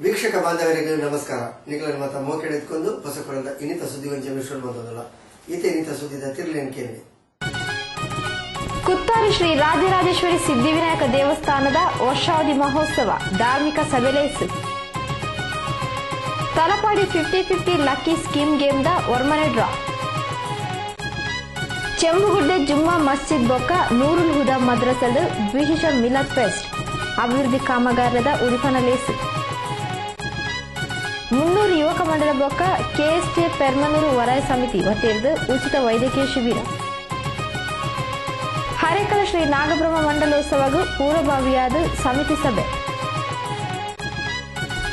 ವೀಕ್ಷಕ ಬಾಂಧವರಿಗೆ ನಮಸ್ಕಾರ. ನಿಖಿಲನ್ ಮಾತಾ ಮೋಕೆಡೆತ್ಕೊಂಡು ಹೊಸ ಕೊರಂದ ಇನ್ನಿತ ಸುದ್ದಿ ವಂಚೆ ಮಿಶ್ರಣ ಬಂದದಲ್ಲ ಈತ ಇನ್ನಿತ ಸುದ್ದಿದ ತಿರ್ಲೇನ್ ಕೇಳಿ. ಕುತ್ತಾರು ಶ್ರೀ ರಾಜರಾಜೇಶ್ವರಿ ಸಿದ್ಧಿವಿನಾಯಕ ದೇವಸ್ಥಾನದ ವರ್ಷಾವಧಿ ಮಹೋತ್ಸವ ಧಾರ್ಮಿಕ ಸಭೆಲೇಸು ತಲಪಾಡಿ 50-50 ಲಕ್ಕಿ ಸ್ಕೀಮ್ ಗೇಮ್ದ ಒರ್ಮನೆ ಡ್ರಾ ಚೆಂಬುಗುಡ್ಡೆ ಜುಮ್ಮಾ ಮಸ್ಜಿದ್ ಬೊಕ್ಕ ನೂರುಲ್ ಹುದಾ ಮದ್ರಸದ ವಿಶೇಷ ಮಿಲದ್ ಫೆಸ್ಟ್ ಅಭಿವೃದ್ಧಿ ಕಾಮಗಾರದ ಉಡುಪನ ಲೇಸು 300 ಯುವಕ ಮಂಡಳ ಬೊಕ್ಕ ಕೆಎಸ್ಜೆ ಪೆರ್ಮನೂರು ವಲಯ ಸಮಿತಿ ವತಿಯಿಂದ ಉಚಿತ ವೈದ್ಯಕೀಯ ಶಿಬಿರ ಹರೇಕಲ ಶ್ರೀ ನಾಗಬ್ರಹ್ಮ ಮಂಡಲೋತ್ಸವಗೂ ಪೂರ್ವಭಾವಿಯಾದ ಸಮಿತಿ ಸಭೆ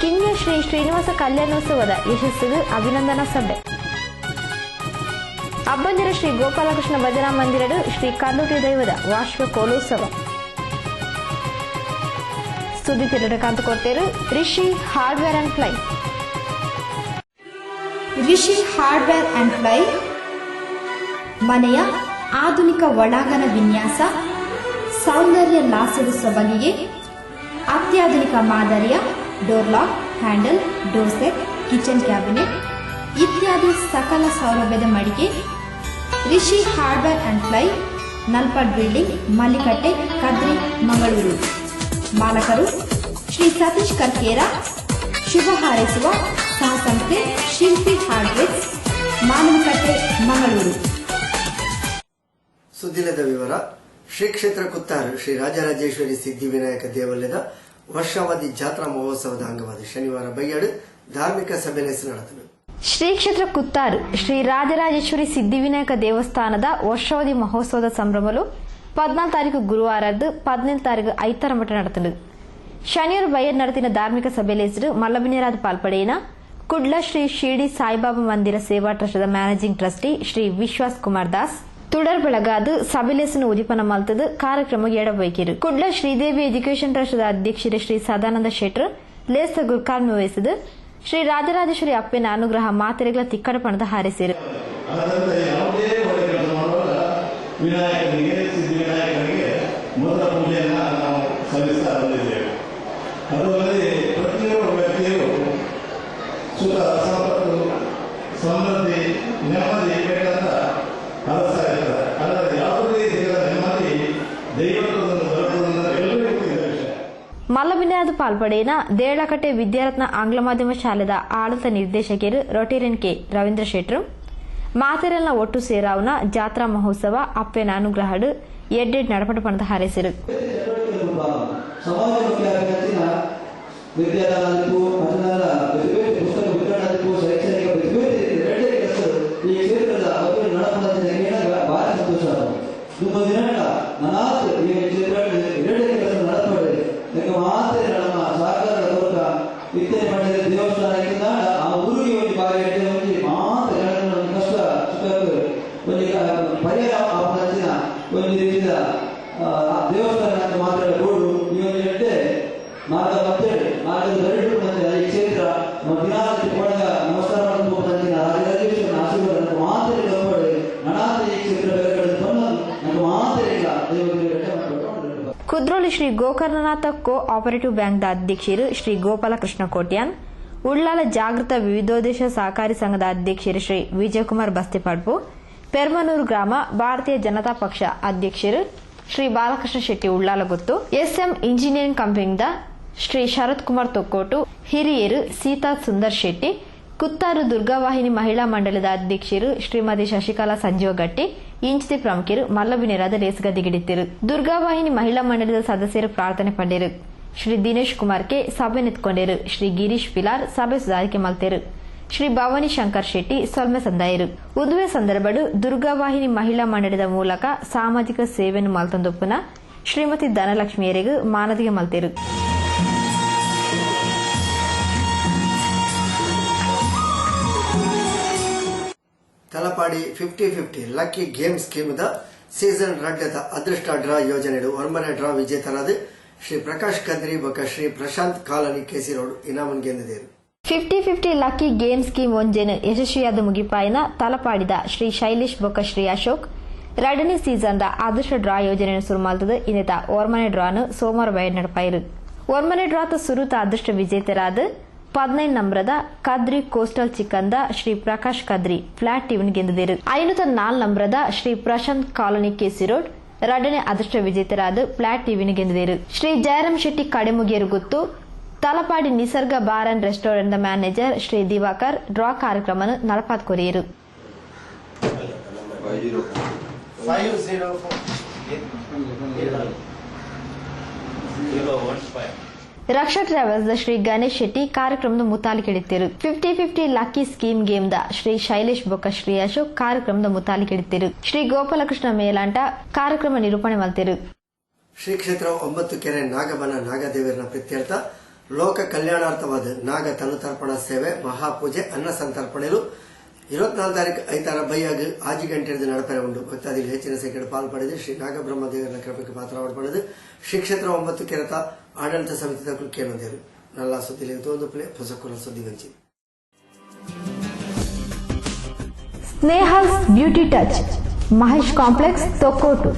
ಕಿಂಜ ಶ್ರೀ ಶ್ರೀನಿವಾಸ ಕಲ್ಯಾಣೋತ್ಸವದ ಯಶಸ್ಸಿಗೆ ಅಭಿನಂದನಾ ಸಭೆ ಅಬ್ಬಂಜರ ಶ್ರೀ ಗೋಪಾಲಕೃಷ್ಣ ಭಜನಾ ಮಂದಿರದ ಶ್ರೀ ಕಂದೂಟಿ ದೈವದ ವಾರ್ಷಿಕ ಕೋಲೋತ್ಸವ ಸುದ್ದಿ ತಿರುಡಕಾಂತ ಕೊಡ್ತೇರು Rishi hardware and ply. Rishi hardware and ply ಮನೆಯ ಆಧುನಿಕ ಒಳಾಂಗಣ ವಿನ್ಯಾಸ, ಸೌಂದರ್ಯ ಲಾಸದ ಸೊಬಗಿಗೆ ಅತ್ಯಾಧುನಿಕ ಮಾದರಿಯ door lock, handle, door set, kitchen cabinet ಇತ್ಯಾದಿ ಸಕಲ ಸೌಲಭ್ಯದ ಮಳಿಗೆ Rishi hardware and ply, Nalpad building, Mallikatte, Kadri, Mangaluru. ಮಾಲಕರು ಶ್ರೀ ಸತೀಶ್ ಕರ್ಕೇರ. ಶುಭ ಹಾರೈಸುವ ಸಹಸಂಸ್ಥೆ ಶಿಲ್ಪಿ ಹಾರ್ಡ್ವೇರ್, ಮಾನವಕಟ್ಟೆ, ಮಂಗಳೂರು. ಸುದ್ದಿಲದ ವಿವರ. ಶ್ರೀ ಕ್ಷೇತ್ರ ಕುತ್ತಾರು ಶ್ರೀ ರಾಜರಾಜೇಶ್ವರಿ ಸಿದ್ಧಿವಿನಾಯಕ ದೇವಾಲಯದ ವರ್ಷಾವಧಿ ಜಾತ್ರಾ ಮಹೋತ್ಸವದ ಅಂಗವಾಗಿ ಶನಿವಾರ ಬೈಯಾಡು ಧಾರ್ಮಿಕ ಸಭೆ ನಡೆದವು. ಶ್ರೀ ಕ್ಷೇತ್ರ ಕುತ್ತಾರು ಶ್ರೀ ರಾಜರಾಜೇಶ್ವರಿ ಸಿದ್ಧಿವಿನಾಯಕ ದೇವಸ್ಥಾನದ ವರ್ಷಾವಧಿ ಮಹೋತ್ಸವದ ಸಂಭ್ರಮಲು 14 ತಾರೀಕು ಗುರುವಾರದ್ದು 17 ತಾರೀಕು ಐತಾರ ಮಠ ನಡೆತದು. ಶನಿವಾರ ಬೈಯರ್ ನಡೆತಿನ ಧಾರ್ಮಿಕ ಸಭೆಯಲ್ಲಿ ಮಲ್ಲಬಿನಿಯರಾದ ಪಾಲ್ಪಡೆಯಿನ ಕುಡ್ಲ ಶ್ರೀ ಶಿರ್ಡಿ ಸಾಯಿಬಾಬಾ ಮಂದಿರ ಸೇವಾ ಟ್ರಸ್ಟದ ಮ್ಯಾನೇಜಿಂಗ್ ಟ್ರಸ್ಟಿ ಶ್ರೀ ವಿಶ್ವಾಸ್ ಕುಮಾರ್ ದಾಸ್ ತುಡರ್ ಬೆಳಗಾದು ಸಭೆಲೇಸನ ಉದಿಪನ ಮಲ್ತದ ಕಾರ್ಯಕ್ರಮ ಎಡಬೈಕಿರು. ಕುಡ್ಲ ಶ್ರೀದೇವಿ ಎಜುಕೇಷನ್ ಟ್ರಸ್ಟದ ಅಧ್ಯಕ್ಷರು ಶ್ರೀ ಸದಾನಂದ ಶೆಟ್ರ್ ಲೇಸ ಗುರ್ಕಾಲ್ಮೆ ವಹಿಸಿದ ಶ್ರೀ ರಾಜರಾಜೇಶ್ವರಿ ಅಪ್ಪನ ಅನುಗ್ರಹ ಮಾತೆರೆಗಳ ತಿಕ್ಕಡ ಪಣದ ಹಾರಿಸಿರು. ಸಿದ್ಧಿವಿನಾಯಕನಿಗೆ ಮೊದಲ ಪೂಜೆಯನ್ನು ನಾವು ಸಲ್ಲಿಸ್ತಾ ಬಂದಿದ್ದೇವೆ. ಅದಲ್ಲದೆ ಪ್ರತಿಯೊಬ್ಬ ವ್ಯಕ್ತಿಯು ಸುಖ, ಸಂಪತ್ತು, ಸಮೃದ್ಧಿ, ನೆಮ್ಮದಿ ಬೇಕಂತ ಹರಸ್ತಾ ಇರ್ತಾರೆ. ಅದರಲ್ಲಿ ಯಾವುದೇ ದೇವರ ನೆಮ್ಮದಿ ದೈವತ್ವವನ್ನು ದೊರಕುವುದನ್ನು ಎಲ್ಲರಿಗೂ ತಿಳಿದ ವಿಷಯ. ಮಲ್ಲಬಿನಿಯಾದ ಪಾಲ್ಪಡೆಯಿನ ದೇಳಕಟ್ಟೆ ವಿದ್ಯಾರತ್ನ ಆಂಗ್ಲ ಮಾಧ್ಯಮ ಶಾಲೆದ ಆಡಳಿತ ನಿರ್ದೇಶಕರು ರೊಟೇರಿಯನ್ ಕೆ ರವೀಂದ್ರ ಶೆಟ್ರು ಮಾತೆರೆಲ್ನ ಒಟ್ಟು ಸೇರಾವ್ನ ಜಾತ್ರಾ ಮಹೋತ್ಸವ ಅಪ್ಪೆನ ಅನುಗ್ರಹಡು ಎಡ್ಡೆಡ್ ನಡಪಟ ಪಣದ ಹಾರೈಸಿರು. ದೇವಸ್ಥಾನಕ್ಕಿಂತ ಆ ಊರಿಗೆ ಒಂದು ಬಾರಿ ಪರಿಹಾರ ಒಂದು ರೀತಿಯ ದೇವಸ್ಥಾನ ಮಾತ್ರ ರೋಡು ಈ ಒಂದು ಗಂಟೆ ಮಾರ್ಗ ಮತ್ತೆ ಮಾರ್ಗದ ಎರಡು ಈ ಕ್ಷೇತ್ರ ನಮಸ್ಕಾರ ಮಾಡ್ಕೊಂಡು ರಾಜರಾಜೇಶ್ವರನ ಆಶೀರ್ವಾದ ಮಾತ್ರ ನನಾಥ ಈ ಕ್ಷೇತ್ರ ನನಗೆ ಮಾತ್ರ ಇಲ್ಲ. ಕುದ್ರೋಳಿ ಶ್ರೀ ಗೋಕರ್ಣನಾಥ ಕೋ ಆಪರೇಟಿವ್ ಬ್ಯಾಂಕ್ದ ಅಧ್ಯಕ್ಷರು ಶ್ರೀ ಗೋಪಾಲಕೃಷ್ಣ ಕೋಟ್ಯಾನ್, ಉಳ್ಳಾಲ ಜಾಗೃತ ವಿವಿಧೋದ್ದೇಶ ಸಹಕಾರಿ ಸಂಘದ ಅಧ್ಯಕ್ಷರು ಶ್ರೀ ವಿಜಯಕುಮಾರ್ ಬಸ್ತಿಪಡ್ಪು, ಪೆರ್ಮನೂರು ಗ್ರಾಮ ಭಾರತೀಯ ಜನತಾ ಪಕ್ಷ ಅಧ್ಯಕ್ಷರು ಶ್ರೀ ಬಾಲಕೃಷ್ಣ ಶೆಟ್ಟಿ ಉಳ್ಳಾಲಗುತ್ತು, ಎಸ್ಎಂ ಇಂಜಿನಿಯರಿಂಗ್ ಕಂಪನಿಯಿಂದ ಶ್ರೀ ಶರತ್ ಕುಮಾರ್ ತೊಕ್ಕೋಟು, ಹಿರಿಯರು ಸೀತಾ ಸುಂದರ್ ಶೆಟ್ಟಿ, ಕುತ್ತಾರು ದುರ್ಗಾವಾಹಿನಿ ಮಹಿಳಾ ಮಂಡಲದ ಅಧ್ಯಕ್ಷರು ಶ್ರೀಮತಿ ಶಶಿಕಲಾ ಸಂಜೀವಗಟ್ಟಿ ಇಂಚಿತಿ ಪ್ರಮುಖರು ಮಲ್ಲಬಿನಿರಾದ ರೇಸ್ಗದಿಗಿಡಿತಿರು. ದುರ್ಗಾವಾಹಿನಿ ಮಹಿಳಾ ಮಂಡಲದ ಸದಸ್ಯರು ಪ್ರಾರ್ಥನೆ ಪಂಡಿರು. ಶ್ರೀ ದಿನೇಶ್ ಕುಮಾರ್ ಕೆ ಸಭೆ ನಿಂತ್ಕೊಂಡರು. ಶ್ರೀ ಗಿರೀಶ್ ಪಿಲಾರ್ ಸಭೆ ಸುಧಾರಿಕೆ ಮಲ್ತೇರು. ಶ್ರೀ ಭವಾನಿ ಶಂಕರ್ ಶೆಟ್ಟಿ ಸೊಲ್ಮೆ ಸಂದಾಯರು. ಉದುವೆ ಸಂದರ್ಭಡು ದುರ್ಗಾವಾಹಿನಿ ಮಹಿಳಾ ಮಂಡಲದ ಮೂಲಕ ಸಾಮಾಜಿಕ ಸೇವೆಯನ್ನು ಮಲ್ತಂದೊಪ್ಪುನ ಶ್ರೀಮತಿ ಧನಲಕ್ಷ್ಮಿಯರಿಗೂ ಮಾನದಿಗೆ ಮಲ್ತಿರು. ತಲಪಾಡಿ 50-50 ಲಕ್ಕಿ ಗೇಮ್ ಸ್ಕೀಮ್ದ ಸೀಸನ್ 2ದ ಅದೃಷ್ಟ ಡ್ರಾ ಯೋಜನೆಡು ಒರ್ಮನೆ ಡ್ರಾ ವಿಜೇತರಾದ ಶ್ರೀ ಪ್ರಕಾಶ್ ಕದ್ರಿ ಬೊಕ್ಕ Shri Prashant colony KC road ಇನಾಮನ್ ಗೆಂದಿದ್ದೇರು. 50-50 ಲಕ್ಕಿ ಗೇಮ್ ಸ್ಕೀಮ್ ಒಂಜೆನು ಯಶಸ್ವಿಯಾದ ಮುಗಿಪಾಯಿನ ತಲಪಾಡಿದ ಶ್ರೀ ಶೈಲೇಶ್ ಬೊಕ್ಕ ಶ್ರೀ ಅಶೋಕ್ 2ನೇ ಸೀಸನ್ದ ಅದೃಷ್ಟ ಡ್ರಾ ಯೋಜನೆಯನ್ನು ಶುರು ಮಾಡ್ತದ ಇನ್ನಿತ ಓರ್ಮನೆ ಡ್ರಾನು ಸೋಮವಾರ ಬಯಲು ನಡಪಾಯಿರು. ಓರ್ಮನೆ ಡ್ರಾತ ಸುರುತ ಅದೃಷ್ಟ ವಿಜೇತರಾದ 15 ನಂಬರದ ಕದ್ರಿ ಕೋಸ್ಟಲ್ ಚಿಕ್ಕಂದ ಶ್ರೀ ಪ್ರಕಾಶ್ ಕದ್ರಿ ಫ್ಲಾಟ್ ಟಿವಿನ್ ಗೆಂದಿದ್ದೇರು. 504 ನಂಬರದ Shri Prashant colony KC road 2ನೇ ಅದೃಷ್ಟ ವಿಜೇತರಾದ ಫ್ಲಾಟ್ ಟಿವಿನ್ ಗೆಂದಿದ್ದೇರು. ಶ್ರೀ ಜಯರಾಮ್ ಶೆಟ್ಟಿ ಕಡೆಮುಗಿಯರು ಗುತ್ತು Talapady Nisarga bar and restaurant manager Shri Diwakar draw ಕಾರ್ಯಕ್ರಮ ನಡಪಾತ್ ಕೊರಿಯರು. ರಕ್ಷಾ ಟ್ರಾವೆಲ್ಸ್ ಶ್ರೀ ಗಣೇಶ್ ಶೆಟ್ಟಿ ಕಾರ್ಯಕ್ರಮದ ಮುತಾಲಿ ಕೆಡಿತಿರು. 50-50 ಲಕ್ಕಿ ಸ್ಕೀಮ್ ಗೇಮ್ದ ಶ್ರೀ ಶೈಲೇಶ್ ಬೊಕ್ಕ ಶ್ರೀ ಅಶೋಕ್ ಕಾರ್ಯಕ್ರಮದ ಮುತಾಲಿ ಕೆಡಿತಿರು. ಶ್ರೀ ಗೋಪಾಲಕೃಷ್ಣ ಮೇಲಾಂಟ ಕಾರ್ಯಕ್ರಮ ನಿರೂಪಣೆ ಮಾಡ್ತಿರು. ಶ್ರೀ ಕ್ಷೇತ್ರ 9 ಕೆರೆ ನಾಗಬನ ನಾಗದೇವರನ ಪ್ರೀತ್ಯರ್ಥ ಲೋಕ ಕಲ್ಯಾಣಾರ್ಥವಾದ ನಾಗ ತನುತರ್ಪಣಾ ಸೇವೆ ಮಹಾಪೂಜೆ ಅನ್ನ ಸಂತರ್ಪಣೆಲು 24 ತಾರೀಕು ಐತಾರ ಬೈಯಾಗ ಆಜಿ ಗಂಟೆ ನಡಪರೆ ಉಂಡು. ಭಕ್ತಾದಿಗಳು ಹೆಚ್ಚಿನ ಸಂಖ್ಯೆಯಲ್ಲಿ ಪಾಲ್ಪಡೆದು ಶ್ರೀ ನಾಗಬ್ರಹ್ಮ ದೇವರ ಕೃಪೆಗೆ ಪಾತ್ರಪಡೆದು ಶ್ರೀ ಕ್ಷೇತ್ರ 9 ಕೆರೆತ ಆಡಳಿತ ಸಮಿತಿದ ಕೇಳೋದೇರು. ನಲ್ಲ ಸುದ್ದಿ ಒಂದು ಪ್ಲೇ ಹೊಸಕುಲ ಸುದ್ದಿ ಹಂಚಿ. Snehal's beauty touch Mahesh complex Thokkottu.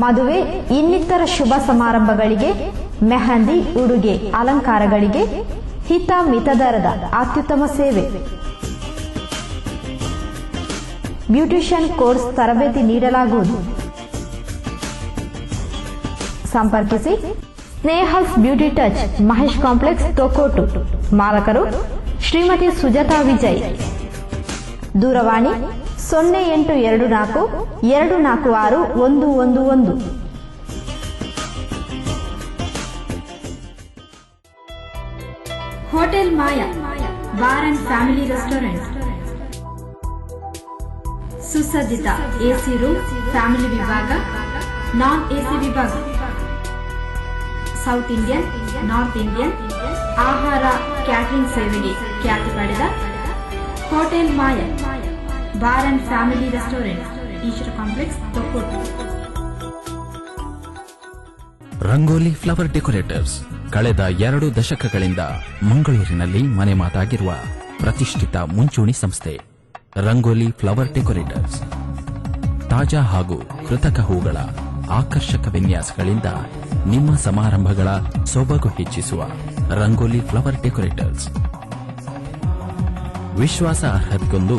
ಮದುವೆ ಇನ್ನಿತರ ಶುಭ ಸಮಾರಂಭಗಳಿಗೆ ಮೆಹಂದಿ ಉಡುಗೆ ಅಲಂಕಾರಗಳಿಗೆ ಹಿತ ಮಿತದರದ ಅತ್ಯುತ್ತಮ ಸೇವೆ. ಬ್ಯೂಟಿಷಿಯನ್ ಕೋರ್ಸ್ ತರಬೇತಿ ನೀಡಲಾಗುವುದು. ಸಂಪರ್ಕಿಸಿ Snehal's beauty touch Mahesh complex Thokkottu. ಮಾಲಕರು ಶ್ರೀಮತಿ ಸುಜಾತಾ ವಿಜಯ್. ದೂರವಾಣಿ 0824 246 111. Hotel Maya bar and family restaurant. ಸುಸಜ್ಜಿತ ಎಸಿ ರೂಮ್, ಫ್ಯಾಮಿಲಿ ವಿಭಾಗ, ನಾನ್ ಎಸಿ ವಿಭಾಗ, ಸೌತ್ ಇಂಡಿಯನ್, ನಾರ್ತ್ ಇಂಡಿಯನ್ ಆಹಾರ ಕ್ಯಾಟರಿಂಗ್ ಸೇವೆಗೆ ಖ್ಯಾತಿ ಪಡೆದ hotel Maya bar and family restaurant, Eshwara complex, Thokkottu. Rangoli flower decorators ಕಳೆದ 2 ದಶಕಗಳಿಂದ ಮಂಗಳೂರಿನಲ್ಲಿ ಮನೆ ಮಾತಾಗಿರುವ ಪ್ರತಿಷ್ಠಿತ ಮುಂಚೂಣಿ ಸಂಸ್ಥೆ. ರಂಗೋಲಿ ಫ್ಲವರ್ ಡೆಕೋರೇಟರ್ಸ್ ತಾಜಾ ಹಾಗೂ ಕೃತಕ ಹೂಗಳ ಆಕರ್ಷಕ ವಿನ್ಯಾಸಗಳಿಂದ ನಿಮ್ಮ ಸಮಾರಂಭಗಳ ಸೊಬಗು ಹೆಚ್ಚಿಸುವ ರಂಗೋಲಿ ಫ್ಲವರ್ ಡೆಕೋರೇಟರ್ಸ್. ವಿಶ್ವಾಸ ಅರ್ಹತೆಗೊಂದು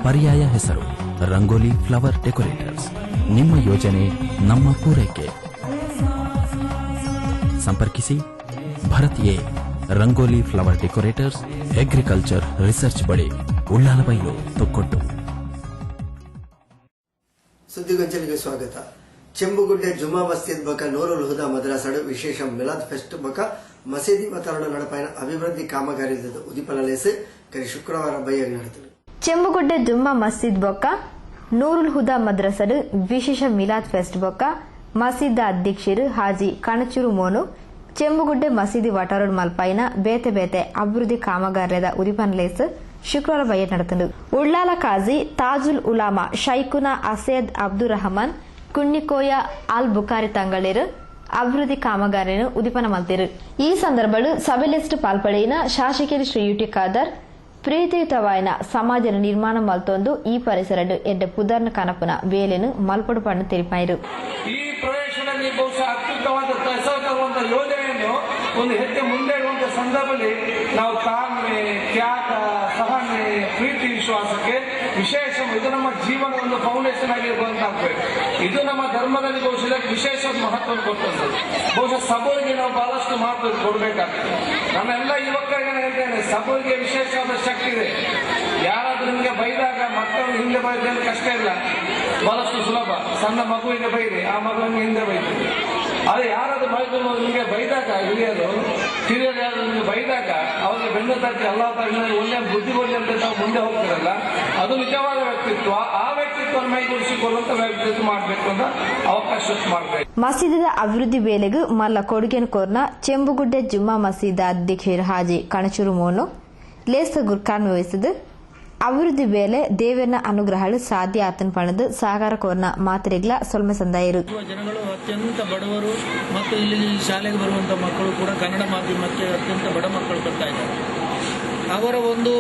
ಪರ್ಯಾಯ ಹೆಸರು ರಂಗೋಲಿ ಫ್ಲವರ್ ಡೆಕೋರೇಟರ್ಸ್. ನಿಮ್ಮ ಯೋಜನೆ ನಮ್ಮ ಪೂರೈಕೆ. ಸಂಪರ್ಕಿಸಿ ಭರತಿಯೇ Rangoli flower decorators, agriculture research ಬಳಿ, ಉಳ್ಳಾಲಬೈಲು, ತೊಕ್ಕೊಟ್ಟು. ಸುದ್ದಿಗೊಂಚಲಿಗೆ ಸ್ವಾಗತ. ಚೆಂಬುಗುಡ್ಡೆ ಜುಮಾ ಮಸ್ಜಿದ್ ಬಕ ನೂರುಲ್ ಹುದಾ ಮದ್ರಾಸಡು ವಿಶೇಷ ಮಿಲಾದ್ ಫೆಸ್ಟ್ ಬಕ ಮಸೀದಿ ವಾತಾವರಣ ನಡಪಾಯಿನ ಅಭಿವೃದ್ಧಿ ಕಾಮಗಾರಿ ಉದಿಪಲಲೇಸು ಕರಿ ಶುಕ್ರವಾರ ಬೈಯಾಗಿ ನಡೆದರು. ಚೆಂಬುಗುಡ್ಡೆ ಜುಮ್ಮಾ ಮಸ್ಜಿದ್ ಬೊಕ್ಕ ನೂರುಲ್ ಹುದಾ ಮದ್ರಸಡು ವಿಶೇಷ ಮಿಲಾದ್ ಫೆಸ್ಟ್ ಬೊಕ್ಕ ಮಸೀದ ಅಧ್ಯಕ್ಷರು ಹಾಜಿ ಕಣಚೂರು ಮೋನು ಚೆಂಬುಗುಡ್ಡೆ ಮಸೀದಿ ವಾಟಾರೋಡ್ ಮಲ್ಪಾಯಿನ ಬೇತೆ ಬೇತೆ ಅಭಿವೃದ್ಧಿ ಕಾಮಗಾರಿದ ಉದಿಪನ್ಲೇಸ್ ಶುಕ್ರವಾರ ಬೈಯಟ್ ನಡೆತಂದು. ಉಳ್ಳಾಲ ಕಾಜಿ ತಾಜುಲ್ ಉಲಾಮಾ ಶೈಖುನಾ ಅಸೇದ್ ಅಬ್ದುಲ್ ರಹಮಾನ್ ಕುಣ್ಣಿಕೋಯ ಅಲ್ ಬುಖಾರಿ ತಂಗಳೇರು ಅಭಿವೃದ್ಧಿ ಕಾಮಗಾರಿಯನ್ನು ಉದಿಪನ ಮಲ್ತಿರು. ಈ ಸಂದರ್ಭಡು ಸಭೆಲೆಸ್ಟ್ ಪಾಲ್ಪಡೆಯಿನ ಶಾಸಕರು ಶ್ರೀ ಯುಟಿ ಖಾದರ್ ಪ್ರೀತಿಯುತವಾಯಿನ ಸಮಾಜ ನಿರ್ಮಾಣ ಮಲ್ತೊಂದು ಈ ಪರಿಸರಡು ಎಡ್ಡ ಪುದರ್ನ ಕನಪುನ ಬೇಲೆನು ಮಲ್ಪಡು ಪಣ್ಣು ತೆರಿಪಾಯಿರು. ಈ ಪ್ರವೇಶದಲ್ಲಿ ಬಹುಶಃ ಅತ್ಯುತ್ತಮವಾದ ತರುವಂತಹ ಯೋಜನೆಯನ್ನು ಒಂದು ಹೆಜ್ಜೆ ಮುಂದೆ ಇಡುವಂತಹ ಸಂದರ್ಭದಲ್ಲಿ ನಾವು ತಾಳ್ಮೆ, ತ್ಯಾಗ, ಸಹನೆ, ಪ್ರೀತಿ, ವಿಶ್ವಾಸಕ್ಕೆ ವಿಶೇಷ ಇದು ನಮ್ಮ ಜೀವನ ಒಂದು ಫೌಂಡೇಶನ್ ಆಗಿರುವಂತಾಗಬೇಕು. ಇದು ನಮ್ಮ ಧರ್ಮದಲ್ಲಿ ಬಹುಶಃ ವಿಶೇಷ ಮಹತ್ವವನ್ನು ಕೊಟ್ಟದ್ದು. ಬಹುಶಃ ಸಬೂರಿಗೆ ನಾವು ಬಹಳಷ್ಟು ಮಹತ್ವ ಕೊಡಬೇಕಾಗ್ತದೆ. ನಮ್ಮ ಎಲ್ಲ ಯುವಕರಿಗೆ ಹೇಳ್ತೇನೆ, ಸಬೂರಿಗೆ ವಿಶೇಷವಾದ ಶಕ್ತಿ ಇದೆ. ಯಾರಾದ್ರೂ ನಿಮಗೆ ಬೈದಾಗ ಮಕ್ಕಳನ್ನು ಹಿಂದೆ ಬೈದೇನು ಕಷ್ಟ ಇಲ್ಲ, ಬಹಳಷ್ಟು ಸುಲಭ. ಸಣ್ಣ ಮಗುವಿಗೆ ಬೈದೆ, ಆ ಮಗುವಿನ ಹಿಂದೆ ಬೈತಾರೆ. ಆದ್ರೆ ಯಾರಾದ್ರೂ ನಿಮಗೆ ಬೈದಾಗ ಹಿರಿಯರು ಯಾರು ನಿಮಗೆ ಬೈದಾಗ ಅವ್ರಿಗೆ ಬೆನ್ನು ತಟ್ಟಿ ಅಲ್ಲ ಒಳ್ಳೆ ಬುದ್ಧಿ ಕೊಡಲಿ ಅಂತ ನಾವು ಮುಂದೆ ಹೋಗ್ತಿರಲ್ಲ, ಅದು ನಿಜವಾದ ವ್ಯಕ್ತಿತ್ವ. ಆ ವ್ಯಕ್ತಿತ್ವ ನಾಗರಿಕರು ಮೈಗೂಡಿಸಿಕೊಳ್ಳುವಂತ ವ್ಯವಸ್ಥೆ ಮಾಡಬೇಕು ಅಂತ ಅವಕಾಶ ಮಾಡಬೇಕು. ಮಸೀದಿದ ಅಭಿವೃದ್ಧಿ ಬೇಲೆಗೂ ಮಲ್ಲ ಕೊಡುಗೆನು ಕೋರ್ನ ಚೆಂಬುಗುಡ್ಡೆ ಜುಮ್ಮಾ ಮಸೀದ ಅಧ್ಯಕ್ಷರು ಹಾಜಿ ಕಣಚೂರು ಮೋನು ಲೇಸ ಗುರ್ಕಾನ್ ವಹಿಸಿದ್ದು ಅಭಿವೃದ್ಧಿ ಬೇಲೆ ದೇವರ ಅನುಗ್ರಹಗಳು ಸಾಧ್ಯ ಆತನ ಪಣದು ಸಹಕಾರ ಕೋರ್ನ ಮಾತ್ರೆಗಳ ಸೊಲ್ಮೆ ಸಂದಾಯರು. ಜನಗಳು ಅತ್ಯಂತ ಬಡವರು ಮತ್ತು ಇಲ್ಲಿ ಶಾಲೆಗೆ ಬರುವಂಥ ಮಕ್ಕಳು ಕೂಡ ಕನ್ನಡ ಮಾಧ್ಯಮಕ್ಕೆ ಅತ್ಯಂತ ಬಡ ಮಕ್ಕಳು ಬರ್ತಾ ಇದ್ದಾರೆ. ಅವರ ಒಂದು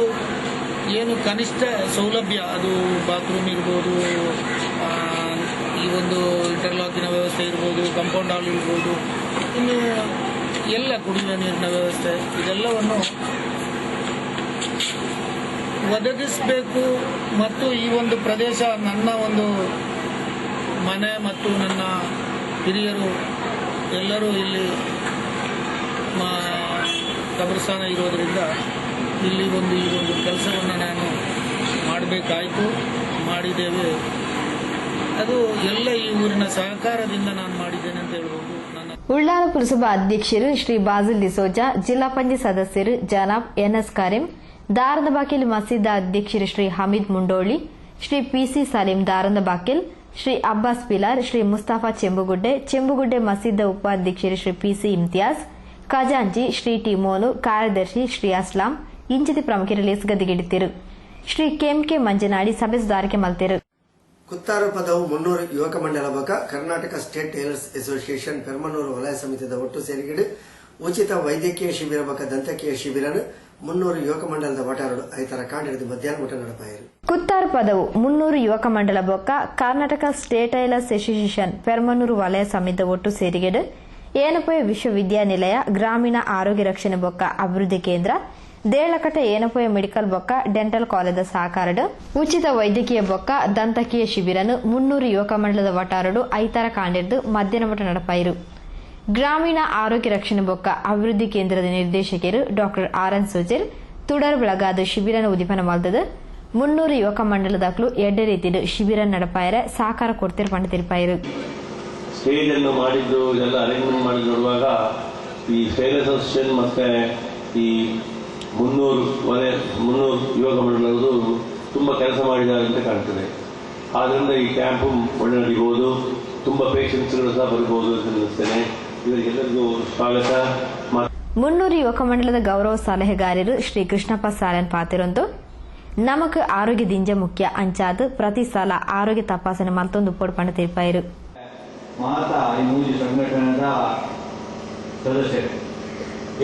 ಏನು ಕನಿಷ್ಠ ಸೌಲಭ್ಯ, ಅದು ಬಾತ್ರೂಮ್ ಇರ್ಬೋದು, ಈ ಒಂದು ಇಂಟರ್ಲಾಕಿನ ವ್ಯವಸ್ಥೆ ಇರ್ಬೋದು, ಕಾಂಪೌಂಡ್ ಹಾಲ್ ಇರ್ಬೋದು, ಇನ್ನು ಎಲ್ಲ ಕುಡಿಯುವ ನೀರಿನ ವ್ಯವಸ್ಥೆ, ಇದೆಲ್ಲವನ್ನು ಒದಗಿಸಬೇಕು. ಮತ್ತು ಈ ಒಂದು ಪ್ರದೇಶ ನನ್ನ ಒಂದು ಮನೆ ಮತ್ತು ನನ್ನ ಹಿರಿಯರು ಎಲ್ಲರೂ ಇಲ್ಲಿ ಕಬ್ರಸ್ಥಾನ ಇರೋದರಿಂದ ಇಲ್ಲಿ ಈ ಒಂದು ಕೆಲಸವನ್ನು ನಾನು ಮಾಡಬೇಕಾಯಿತು, ಮಾಡಿದ್ದೇವೆ. ಅದು ಎಲ್ಲ ಈ ಊರಿನ ಸಹಕಾರದಿಂದ ನಾನು ಮಾಡಿದ್ದೇನೆ ಅಂತ ಹೇಳ್ಬೋದು. ಉಳ್ಳಾಲ ಪುರಸಭಾ ಅಧ್ಯಕ್ಷರು ಶ್ರೀ ಬಾಜಿಲ್ ಡಿಸೋಜಾ, ಜಿಲ್ಲಾ ಪಂಚಾಯತ್ ಸದಸ್ಯರು ಜನಾಬ್ ಎನ್ಎಸ್ ಕರೀಂ, ದಾರಂದ ಬಾಕಿಲ್ ಮಸೀದ ಅಧ್ಯಕ್ಷರು ಶ್ರೀ ಹಮೀದ್ ಮುಂಡೋಳಿ, ಶ್ರೀ ಪಿಸಿ ಸಲೀಂ ದಾರಂದ ಬಾಕಿಲ್, ಶ್ರೀ ಅಬ್ಬಾಸ್ ಪಿಲಾರ್, ಶ್ರೀ ಮುಸ್ತಾಫಾ ಚೆಂಬುಗುಡ್ಡೆ ಮಸೀದ ಉಪಾಧ್ಯಕ್ಷರು ಶ್ರೀ ಪಿಸಿ ಇಮ್ತಿಯಾಜ್, ಖಜಾಂಚಿ ಶ್ರೀ ಟಿ ಮೋನು, ಕಾರ್ಯದರ್ಶಿ ಶ್ರೀ ಅಸ್ಲಾಂ ಇಂಚಿತಿ ಪ್ರಮುಖರು ಲೇಸ್ಗದಿಗಿಡಿತಿರು. ಶ್ರೀ ಕೆಂಕೆ ಮಂಜನಾಡಿ ಸಭೆ ಸುಧಾರಿಕೆ ಮಲ್ತಿರು. ಕುತ್ತಾರು ಪದವು 300 ಯುವಕ ಮಂಡಲ ಬಕ ಕರ್ನಾಟಕ ಸ್ಟೇಟ್ ಟೈಲರ್ಸ್ ಅಸೋಸಿಯೇಷನ್ ಪೆರ್ಮನೂರು ವಲಯ ಸಮಿತಿದ ಒಟ್ಟು ಸೇರಿಗಿಡು ಉಚಿತ ವೈದ್ಯಕೀಯ ಶಿಬಿರ ಬಕ ದಂತಕೀಯ ಶಿಬಿರನು 300 ಯುವಕ ಮಂಡಲದ ವಟಾರರು ಐತರ ಕಾಂಡಿಡಿದು ಮಧ್ಯಾಹ್ನ ಮಟ್ಟ ನಡಪಾಯಿರು. ಕುತ್ತಾರು ಪದವು 300 ಯುವಕ ಮಂಡಲ ಬೊಕ್ಕ ಕರ್ನಾಟಕ ಸ್ಟೇಟ್ ಟೈಲರ್ಸ್ ಅಸೋಸಿಯೇಷನ್ ಪೆರ್ಮನೂರು ವಲಯ ಸಮಿತಿದ ಒಟ್ಟು ಸೇರಿಗಿಡು ಏನಪೋಯ ವಿಶ್ವವಿದ್ಯಾನಿಲಯ, ಗ್ರಾಮೀಣ ಆರೋಗ್ಯ ರಕ್ಷಣೆ ಬೊಕ್ಕ ಅಭಿವೃದ್ಧಿ ಕೇಂದ್ರ, ದೇಳಕಟ್ಟೆ ಏನಪೋಯ ಮೆಡಿಕಲ್ ಬೊಕ್ಕ ಡೆಂಟಲ್ ಕಾಲೇಜ್ ಸಹಕಾರಡು ಉಚಿತ ವೈದ್ಯಕೀಯ ಬೊಕ್ಕ ದಂತಕೀಯ ಶಿಬಿರನು 300 ಯುವಕ ಮಂಡಲದ ವಟಾರಡು ಐತರ ಕಾಂಡಿಡಿದು ಮಧ್ಯಾಹ್ನ ಮಟ್ಟ ನಡಪಾಯಿರು. ಗ್ರಾಮೀಣ ಆರೋಗ್ಯ ರಕ್ಷಣೆ ಬೊಕ್ಕ ಅಭಿವೃದ್ಧಿ ಕೇಂದ್ರದ ನಿರ್ದೇಶಕರು ಡಾಕ್ಟರ್ ಆರ್.ಎನ್. ಸುಜಿರ್ ತುಡರ್ ಬೆಳಗಾದ ಶಿಬಿರನ ಉದಿಪನ ಮಲ್ತದು 300 ಯುವಕ ಮಂಡಲದಾಕಲು ಎಡ್ಡೆ ರೀತಿಯ ಶಿಬಿರ ನಡಪಾಯರೆ ಸಹಕಾರ ಕೊಡ್ತಿರು ಪಂಡ ತಿರುಪಾಯಿರು. ಸ್ಟೇಜ್ ಅನ್ನು ಮಾಡಿದ್ದು ಇದೆಲ್ಲ ಅರೇಂಜ್ಮೆಂಟ್ ಮಾಡಿ ನೋಡುವಾಗ ಈ ಟೈಲರ್ಸ್ ಅಸೋಸಿಯೇಷನ್ ಮತ್ತೆ ಈ 300 ಯುವಕ ಮಂಡಲಗಳು ತುಂಬಾ ಕೆಲಸ ಮಾಡಿದ್ದಾರೆ ಅಂತ ಕಾಣ್ತದೆ. ಆದ್ರಿಂದ ಈ ಕ್ಯಾಂಪು ಒಳ್ಳೆ ನಡೀಬಹುದು, ತುಂಬಾ ಪೇಷಂಟ್ಸ್ಗಳು ಸಹ ಬರಬಹುದು ಅಂತ ಅನಿಸ್ತೇನೆ. ಇವರಿಗೆಲ್ಲರಿಗೂ ಸ್ವಾಗತ. 300 ಯುವಕ ಮಂಡಲದ ಗೌರವ ಸಲಹೆಗಾರರು ಶ್ರೀ ಕೃಷ್ಣಪ್ಪ ಸಾಲನ್ ಪಾತಿರೊಂದು ನಮಕ್ ಆರೋಗ್ಯದಿಂಜ ಮುಖ್ಯ ಅಂಚಾದ ಪ್ರತಿ ಸಲ ಆರೋಗ್ಯ ತಪಾಸಣೆ ಮತ್ತೊಂದು ಪೊಡ್ಪಂಡ ತಿರುಪಾಯಿರು. ಮಾತಾ ಈ ಮೂಜಿ ಸಂಘಟನೆದ ಸದಸ್ಯರು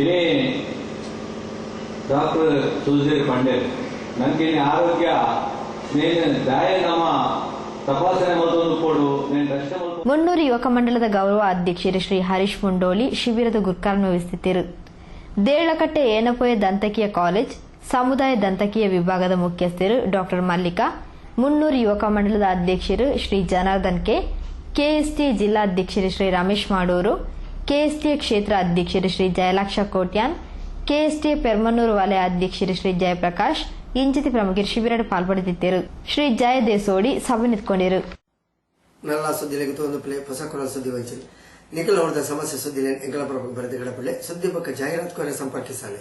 ಇದೇ ಡಾಕ್ಟರ್ ಸುಧೀರ್ ಪಂಡೇರ್ ನನಗೆ ಆರೋಗ್ಯ ತಪಾಸಣೆ ಮತ್ತೊಂದು ಕೊಡು. 300 ಯುವಕ ಮಂಡಲದ ಗೌರವ ಅಧ್ಯಕ್ಷರು ಶ್ರೀ ಹರೀಶ್ ಮುಂಡೋಳಿ ಶಿಬಿರದ ಗುರ್ಕಾರ್ನ ವಹಿಸುತ್ತಿರು. ದೇಳಕಟ್ಟೆ ಏನಪೋಯ ದಂತಕೀಯ ಕಾಲೇಜ್ ಸಮುದಾಯ ದಂತಕೀಯ ವಿಭಾಗದ ಮುಖ್ಯಸ್ಥರು ಡಾಕ್ಟರ್ ಮಲ್ಲಿಕಾ, 300 ಯುವಕ ಮಂಡಲದ ಅಧ್ಯಕ್ಷರು ಶ್ರೀ ಜನಾರ್ದನ್ ಕೆ, ಕೆಎಸ್ಟಿ ಜಿಲ್ಲಾಧ್ಯಕ್ಷರು ಶ್ರೀ ರಮೇಶ್ ಮಾಡೂರು, ಕೆಎಸ್ಟಿ ಕ್ಷೇತ್ರ ಅಧ್ಯಕ್ಷರು ಶ್ರೀ ಜಯಲಕ್ಷ ಕೋಟ್ಯಾನ್, ಕೆಎಸ್ಟಿ ಪೆರ್ಮನೂರು ವಲಯ ಅಧ್ಯಕ್ಷರು ಶ್ರೀ ಜಯಪ್ರಕಾಶ್ ಇಂಚಿತಿ ಪ್ರಮುಖರು ಶಿಬಿರ ಪಾಲ್ಪಡುತ್ತಿದ್ದರು. ಶ್ರೀ ಜಯ ದೇಸೋಡಿ ಸಭೆ ನಿಂತ್ಕೊಂಡಿರು. ನಲ್ಲ ಸುದ್ದಿಲೆಗಿತ್ತು ಒಂದು ಪ್ಲೇ ಹೊಸ ಕೊರಲ ಸುದ್ದಿ ವಹಿಸಿ ನಿಖಿಲ್ ಅವರದ ಸಮಸ್ಯೆ ಸುದ್ದಿ ಎಂಕಲಪುರ ಬರೆದ ಗಡಪಳ್ಳೆ ಸುದ್ದಿ ಬಗ್ಗೆ ಜಾಹೀರಾತು ಕೋರೆ ಸಂಪರ್ಕಿಸಾಲೆ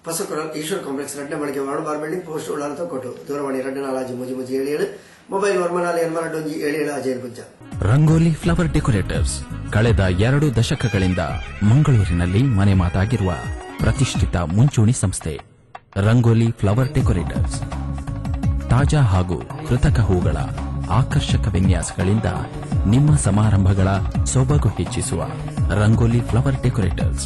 ಹೊಸಕೊರಲ್ ಈಶ್ವರ್ ಕಾಂಪ್ಲೆಕ್ಸ್ ರಡ್ಡೆ ಮಳಿಗೆ ವಾರ್ಡ್ ಬಿಲ್ಡಿಂಗ್ ಪೋಸ್ಟ್ ಉಳ್ಳಾಲతో ಕೊಟ್ಟು ದೂರವಾಣಿ 2457 ಮೊಬೈಲ್ 948777 ರಂಗೋಲಿ ಫ್ಲವರ್ ಡೆಕೋರೇಟರ್ಸ್ ಕಳೆದ 2 ದಶಕಗಳಿಂದ ಮಂಗಳೂರಿನಲ್ಲಿ ಮನೆ ಮಾತಾಗಿರುವ ಪ್ರತಿಷ್ಠಿತ ಮುಂಚೂಣಿ ಸಂಸ್ಥೆ ರಂಗೋಲಿ ಫ್ಲವರ್ ಡೆಕೋರೇಟರ್ಸ್. ತಾಜಾ ಹಾಗೂ ಕೃತಕ ಹೂಗಳ ಆಕರ್ಷಕ ವಿನ್ಯಾಸಗಳಿಂದ ನಿಮ್ಮ ಸಮಾರಂಭಗಳ ಸೊಬಗು ಹೆಚ್ಚಿಸುವ ರಂಗೋಲಿ ಫ್ಲವರ್ ಡೆಕೋರೇಟರ್ಸ್.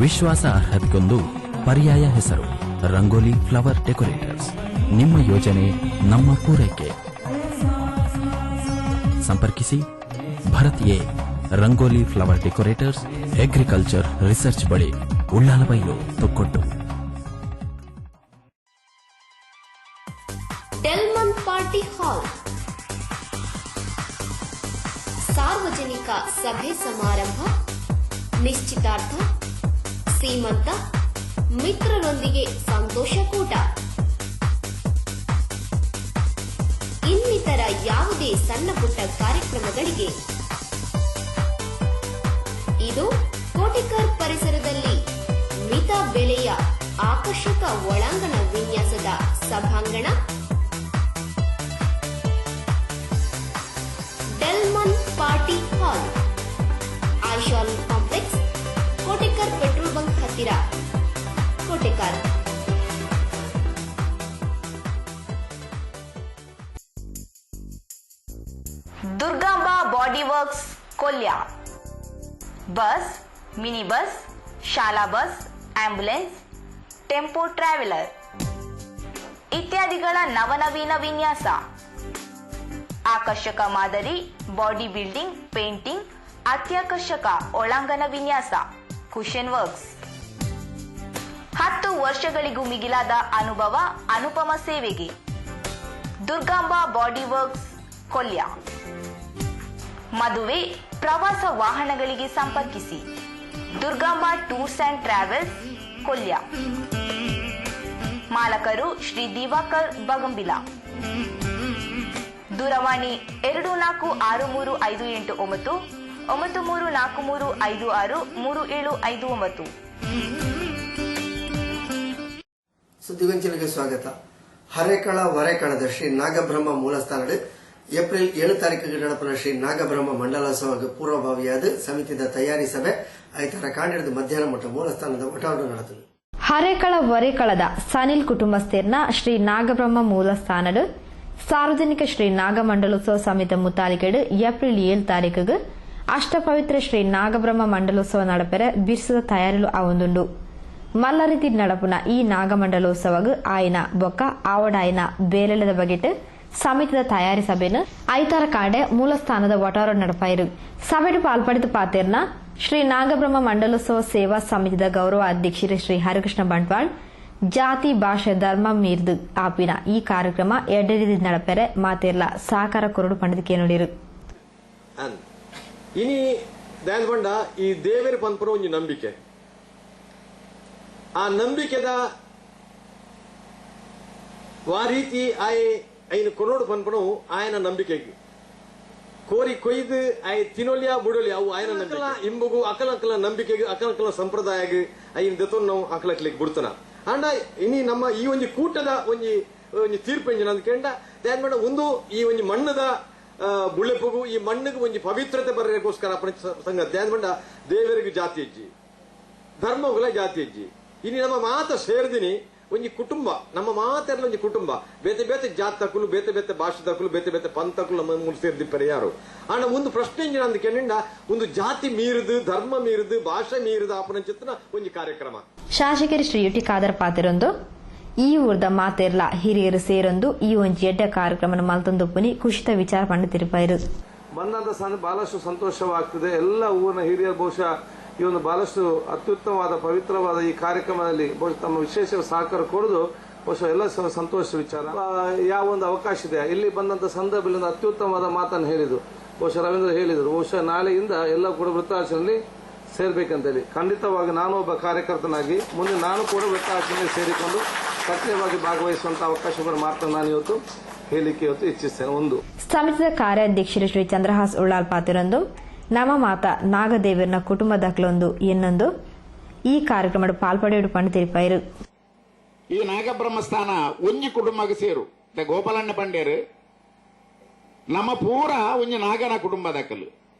ವಿಶ್ವಾಸ ಅರ್ಹತೆಗೊಂದು ಪರ್ಯಾಯ ಹೆಸರು ರಂಗೋಲಿ ಫ್ಲವರ್ ಡೆಕೋರೇಟರ್ಸ್. ನಿಮ್ಮ ಯೋಜನೆ ನಮ್ಮ ಪೂರೈಕೆ. ಸಂಪರ್ಕಿಸಿ Bharat A rangoli flower decorators, agriculture research ಬಳಿ, ಉಳ್ಳಾಲಬೈಲು, ತೊಕ್ಕೊಟ್ಟು. ಡೆಲ್ಮನ್ ಪಾರ್ಟಿ ಹಾಲ್ ಸಾರ್ವಜನಿಕ ಸಭೆ ಸಮಾರಂಭ, ನಿಶ್ಚಿತಾರ್ಥ, ಸೀಮಂತ, ಮಿತ್ರರೊಂದಿಗೆ ಸಂತೋಷಕೂಟ, ಇನ್ನಿತರ ಯಾವುದೇ ಸಣ್ಣ ಪುಟ್ಟ ಕಾರ್ಯಕ್ರಮಗಳಿಗೆ ಇದು ಕೋಟಿಕರ್ ಪರಿಸರದಲ್ಲಿ ಮಿತ ಬೆಲೆಯ ಆಕರ್ಷಕ ಒಳಾಂಗಣ ವಿನ್ಯಾಸದ ಸಭಾಂಗಣ. Durgamba body works Kolya. Bus, mini bus, ಶಾಲಾ ಬಸ್, ಆಂಬ್ಯುಲೆನ್ಸ್, ಟೆಂಪೋ ಟ್ರಾವೆಲರ್ ಇತ್ಯಾದಿಗಳ ನವನವೀನ ವಿನ್ಯಾಸ. ಆಕರ್ಷಕ ಮಾದರಿ, ಬಾಡಿ ಬಿಲ್ಡಿಂಗ್, ಪೇಂಟಿಂಗ್, ಅತ್ಯಾಕರ್ಷಕ ಒಳಾಂಗಣ ವಿನ್ಯಾಸ, ಕುಶನ್ ವರ್ಕ್ಸ್. 10 ವರ್ಷಗಳಿಗೂ ಮಿಗಿಲಾದ ಅನುಭವ, ಅನುಪಮ ಸೇವೆಗೆ ದುರ್ಗಾಂಬಾ ಬಾಡಿ ವರ್ಕ್ಸ್ ಕೊಲ್ಯ. ಮದುವೆ, ಪ್ರವಾಸ ವಾಹನಗಳಿಗೆ ಸಂಪರ್ಕಿಸಿ Durgamba tours and travels Kolya. ಮಾಲಕರು ಶ್ರೀ ದಿವಾಕರ್ ಬಗಂಬಿಲ. ದೂರವಾಣಿ 246358 9343563759. ಸುದ್ದಿಗೊಂಚಲಿಗೆ ಸ್ವಾಗತ. ಹರೇಕಳ ವರೇಕಳದ ಶ್ರೀ ನಾಗಬ್ರಹ್ಮ ಮೂಲಸ್ಥಾನದ ಏಪ್ರಿಲ್ 7 ತಾರೀಕಿಗೆ ನಡಪನ ಶ್ರೀ ನಾಗಬ್ರಹ್ಮ ಮಂಡಲೋತ್ಸವಕ್ಕೆ ಪೂರ್ವಭಾವಿಯಾದ ಸಮಿತಿದ ತಯಾರಿ ಸಭೆ ಐತಾರ ಕಾಂಡಿರದ ಮಧ್ಯಾಹ್ನ ಮಟ್ಟ ಮೂಲಸ್ಥಾನದ ಒಟಾಡು ನಡೆದವು. ಹರೇಕಳ ವರೇಕಳದ ಸನಿಲ್ ಕುಟುಂಬಸ್ಥೇರ್ನ ಶ್ರೀ ನಾಗಬ್ರಹ್ಮ ಮೂಲಸ್ಥಾನದ ಸಾರ್ವಜನಿಕ ಶ್ರೀ ನಾಗಮಂಡಲೋತ್ಸವ ಸಮಿತಿ ಮುತಾಲಿಕೆಡು ಏಪ್ರಿಲ್ 7 ತಾರೀಕಿಗೆ ಅಷ್ಟಪವಿತ್ರ ಶ್ರೀ ನಾಗಬ್ರಹ್ಮ ಮಂಡಲೋತ್ಸವ ನಡಪೆರೆ ಬಿರ್ಸದ ತಯಾರಿಲು ಅವೊಂದುಂಡು. ಮಲ್ಲ ರೀತಿ ನಡಪುನ ಈ ನಾಗಮಂಡಲೋತ್ಸವಗ್ ಆಯ್ನ ಬೊಕ್ಕ ಆವಡಾಯ್ನ ಬೇಲೆಳದ ಬಗೆಟ್ ಸಮಿತಿದ ತಯಾರಿ ಸಭೆನು ಐತಾರ ಕಾಡೆ ಮೂಲಸ್ಥಾನದ ಒಟಾರ ನಡಪಾಯಿರು. ಸಭೆಡು ಪಾಲ್ಪಡಿದ ಪಾತೇರ್ನ ಶ್ರೀ ನಾಗಬ್ರಹ್ಮ ಮಂಡಲೋತ್ಸವ ಸೇವಾ ಸಮಿತಿದ ಗೌರವ ಅಧ್ಯಕ್ಷರು ಶ್ರೀ ಹರಿಕೃಷ್ಣ ಬಂಟ್ವಾಳ್ ಜಾತಿ ಭಾಷೆ ಧರ್ಮ ಮೀರ್ದು ಆಪಿನ ಈ ಕಾರ್ಯಕ್ರಮ ಎಡ್ಡೆರಿದ ನಡಪೆರೆ ಮಾತೇರ್ಲ ಸಹಕಾರ ಕೊರಡು ಪಂಡಿತಕ್ಕೆ ನುಡಿರು. ಇನಿ ದಾಲ್ಬಂಡ ಈ ದೇವರ ಪಂಪನ ಒಂದು ನಂಬಿಕೆ, ಆ ನಂಬಿಕೆದ ಆ ರೀತಿ ಐನ ಕೊರೋಡು ಪಂಪನು ಆಯನ ನಂಬಿಕೆಗೆ ಕೋರಿ ಕೊಯ್ದು ಆಯ್ ತಿನ್ನೊಲಿಯಾ ಬುಡೊಲಿಯಾ ಅವು ಆಯನ ನಂಬಿಕೆ ಇಂಬುಗು ಅಕಲಕಲ ನಂಬಿಕೆಗೆ ಅಕಲಕಲ ಸಂಪ್ರದಾಯಗೆ ಐನ ದೆತೊನ್ ನಾವು ಅಕಲಕ್ಲಿಗೆ ಬಿಡ್ತಾನ ಅಂಡ ಇನಿ ನಮ್ಮ ಈ ಒಂದು ಕೂಟದ ಒಂದು ತೀರ್ಪು ಅಂತ ಕೇಂಡ ದಾಲ್ಬಂಡ ಒಂದು ಈ ಒಂದು ಮಣ್ಣದ ಬುಳೆಪುಗು ಈ ಮಣ್ಣಿಗೆ ಒಂದು ಪವಿತ್ರತೆ ಬರಗೋಸ್ಕರ ಅಪ್ಪನ ಸಂಘ ಧ್ಯಾನಬಂಡ ದೇವರಿಗೆ ಜಾತಿ ಹೆಜ್ಜಿ, ಧರ್ಮಗಳ ಜಾತಿ ಹೆಜ್ಜಿ. ಇನ್ನು ನಮ್ಮ ಮಾತ ಸೇರಿದಿನಿ ಒಂದು ಕುಟುಂಬ, ನಮ್ಮ ಮಾತೆಲ್ಲ ಒಂದು ಕುಟುಂಬ, ಬೇತೆ ಬೇತೆ ಜಾತಕಲು, ಬೇತೆ ಬೇತೆ ಭಾಷೆದಕಲು, ಬೇತೆ ಬೇತೆ ಪಂಥಕಲು ನಮ್ಮ ಮೂರು ಸೇರಿದಿಪ್ಪರೆ ಯಾರು ಆಣ ಒಂದು ಪ್ರಶ್ನೆ ಅಂದ ಕೇಳಿಂಡ ಒಂದು ಜಾತಿ ಮೀರಿದು, ಧರ್ಮ ಮೀರಿದು, ಭಾಷೆ ಮೀರಿದು ಅಪ್ಪನ ಚಿತ್ರನ ಒಂದು ಕಾರ್ಯಕ್ರಮ. ಶಾಸಕರು ಶ್ರೀ ಯುಟಿ ಖಾದರ್ ಪಾತಿರೊಂದು ಈ ಊರ್ದ ಮಾತೆರ್ಲ ಹಿರಿಯರು ಸೇರೊಂದು ಈ ಒಂಜಿ ಎಡ್ಡ ಕಾರ್ಯಕ್ರಮ ಮಲ್ತೊಂದುಪ್ಪುನಿ ಖುಷಿತ ವಿಚಾರ ಪಂಡಿತಿರುಪಾಯಿರು. ಬಂದಂತ ಬಹಳಷ್ಟು ಸಂತೋಷವಾಗ್ತದೆ. ಎಲ್ಲ ಊರಿನ ಹಿರಿಯರು ಬಹುಶಃ ಈ ಒಂದು ಬಹಳಷ್ಟು ಅತ್ಯುತ್ತಮವಾದ ಪವಿತ್ರವಾದ ಈ ಕಾರ್ಯಕ್ರಮದಲ್ಲಿ ಬಹುಶಃ ತಮ್ಮ ವಿಶೇಷ ಸಹಕಾರ ಕೊಡುದು ಬಹುಶಃ ಎಲ್ಲ ಸಂತೋಷ ವಿಚಾರ. ಯಾವ ಒಂದು ಅವಕಾಶ ಇದೆ ಇಲ್ಲಿ ಬಂದಂತ ಸಂದರ್ಭದಲ್ಲಿ ಅತ್ಯುತ್ತಮವಾದ ಮಾತನ್ನು ಹೇಳಿದ್ರು. ಬಹುಶಃ ರವೀಂದ್ರ ಹೇಳಿದರು, ಬಹುಶಃ ನಾಳೆಯಿಂದ ಎಲ್ಲ ಕೂಡ ವೃತ್ತಾಶ್ರಮದಲ್ಲಿ ಸೇರ್ಬೇಕಂತೇಳಿ. ಖಂಡಿತವಾಗಿ ನಾನು ಒಬ್ಬ ಕಾರ್ಯಕರ್ತನಾಗಿ ಮುಂದೆ ನಾನು ಕೂಡ ವೃತ್ತಾಶ್ರಮದಲ್ಲಿ ಸೇರಿಕೊಂಡು ಸಕ್ರಿಯವಾಗಿ ಭಾಗವಹಿಸುವಂತ ಅವಕಾಶವನ್ನು ಮಾತ್ರ ನಾನು ಇವತ್ತು ಹೇಳಿಕೆ ಇಚ್ಛಿಸ್ತೇನೆ. ಒಂದು ಸಮಿತಿಯ ಕಾರ್ಯಾಧ್ಯಕ್ಷರು ಶ್ರೀ ಚಂದ್ರಹಾಸ್ ಉಳ್ಳಾಲ್ ಪಾತಿರೊಂದು ನಮ್ಮ ಮಾತ ನಾಗದೇವರನ ಕುಟುಂಬದಕ್ಲೊಂದು ಎನ್ನೊಂದು ಈ ಕಾರ್ಯಕ್ರಮದ ಪಾಲ್ಪಡೆಯುಡು ಪಂಡಿತಿರುಪಾಯಿರು. ಈ ನಾಗಬ್ರಹ್ಮಸ್ಥಾನ ಒಂಜಿ ಕುಟುಂಬಕ್ಕೆ ಸೇರು ಗೋಪಾಲಣ್ಣ ಪಂಡೇರು ನಮ್ಮ ಪೂರ ಒಂಜಿ ನಾಗನ ಕುಟುಂಬದಕ್ಕಲು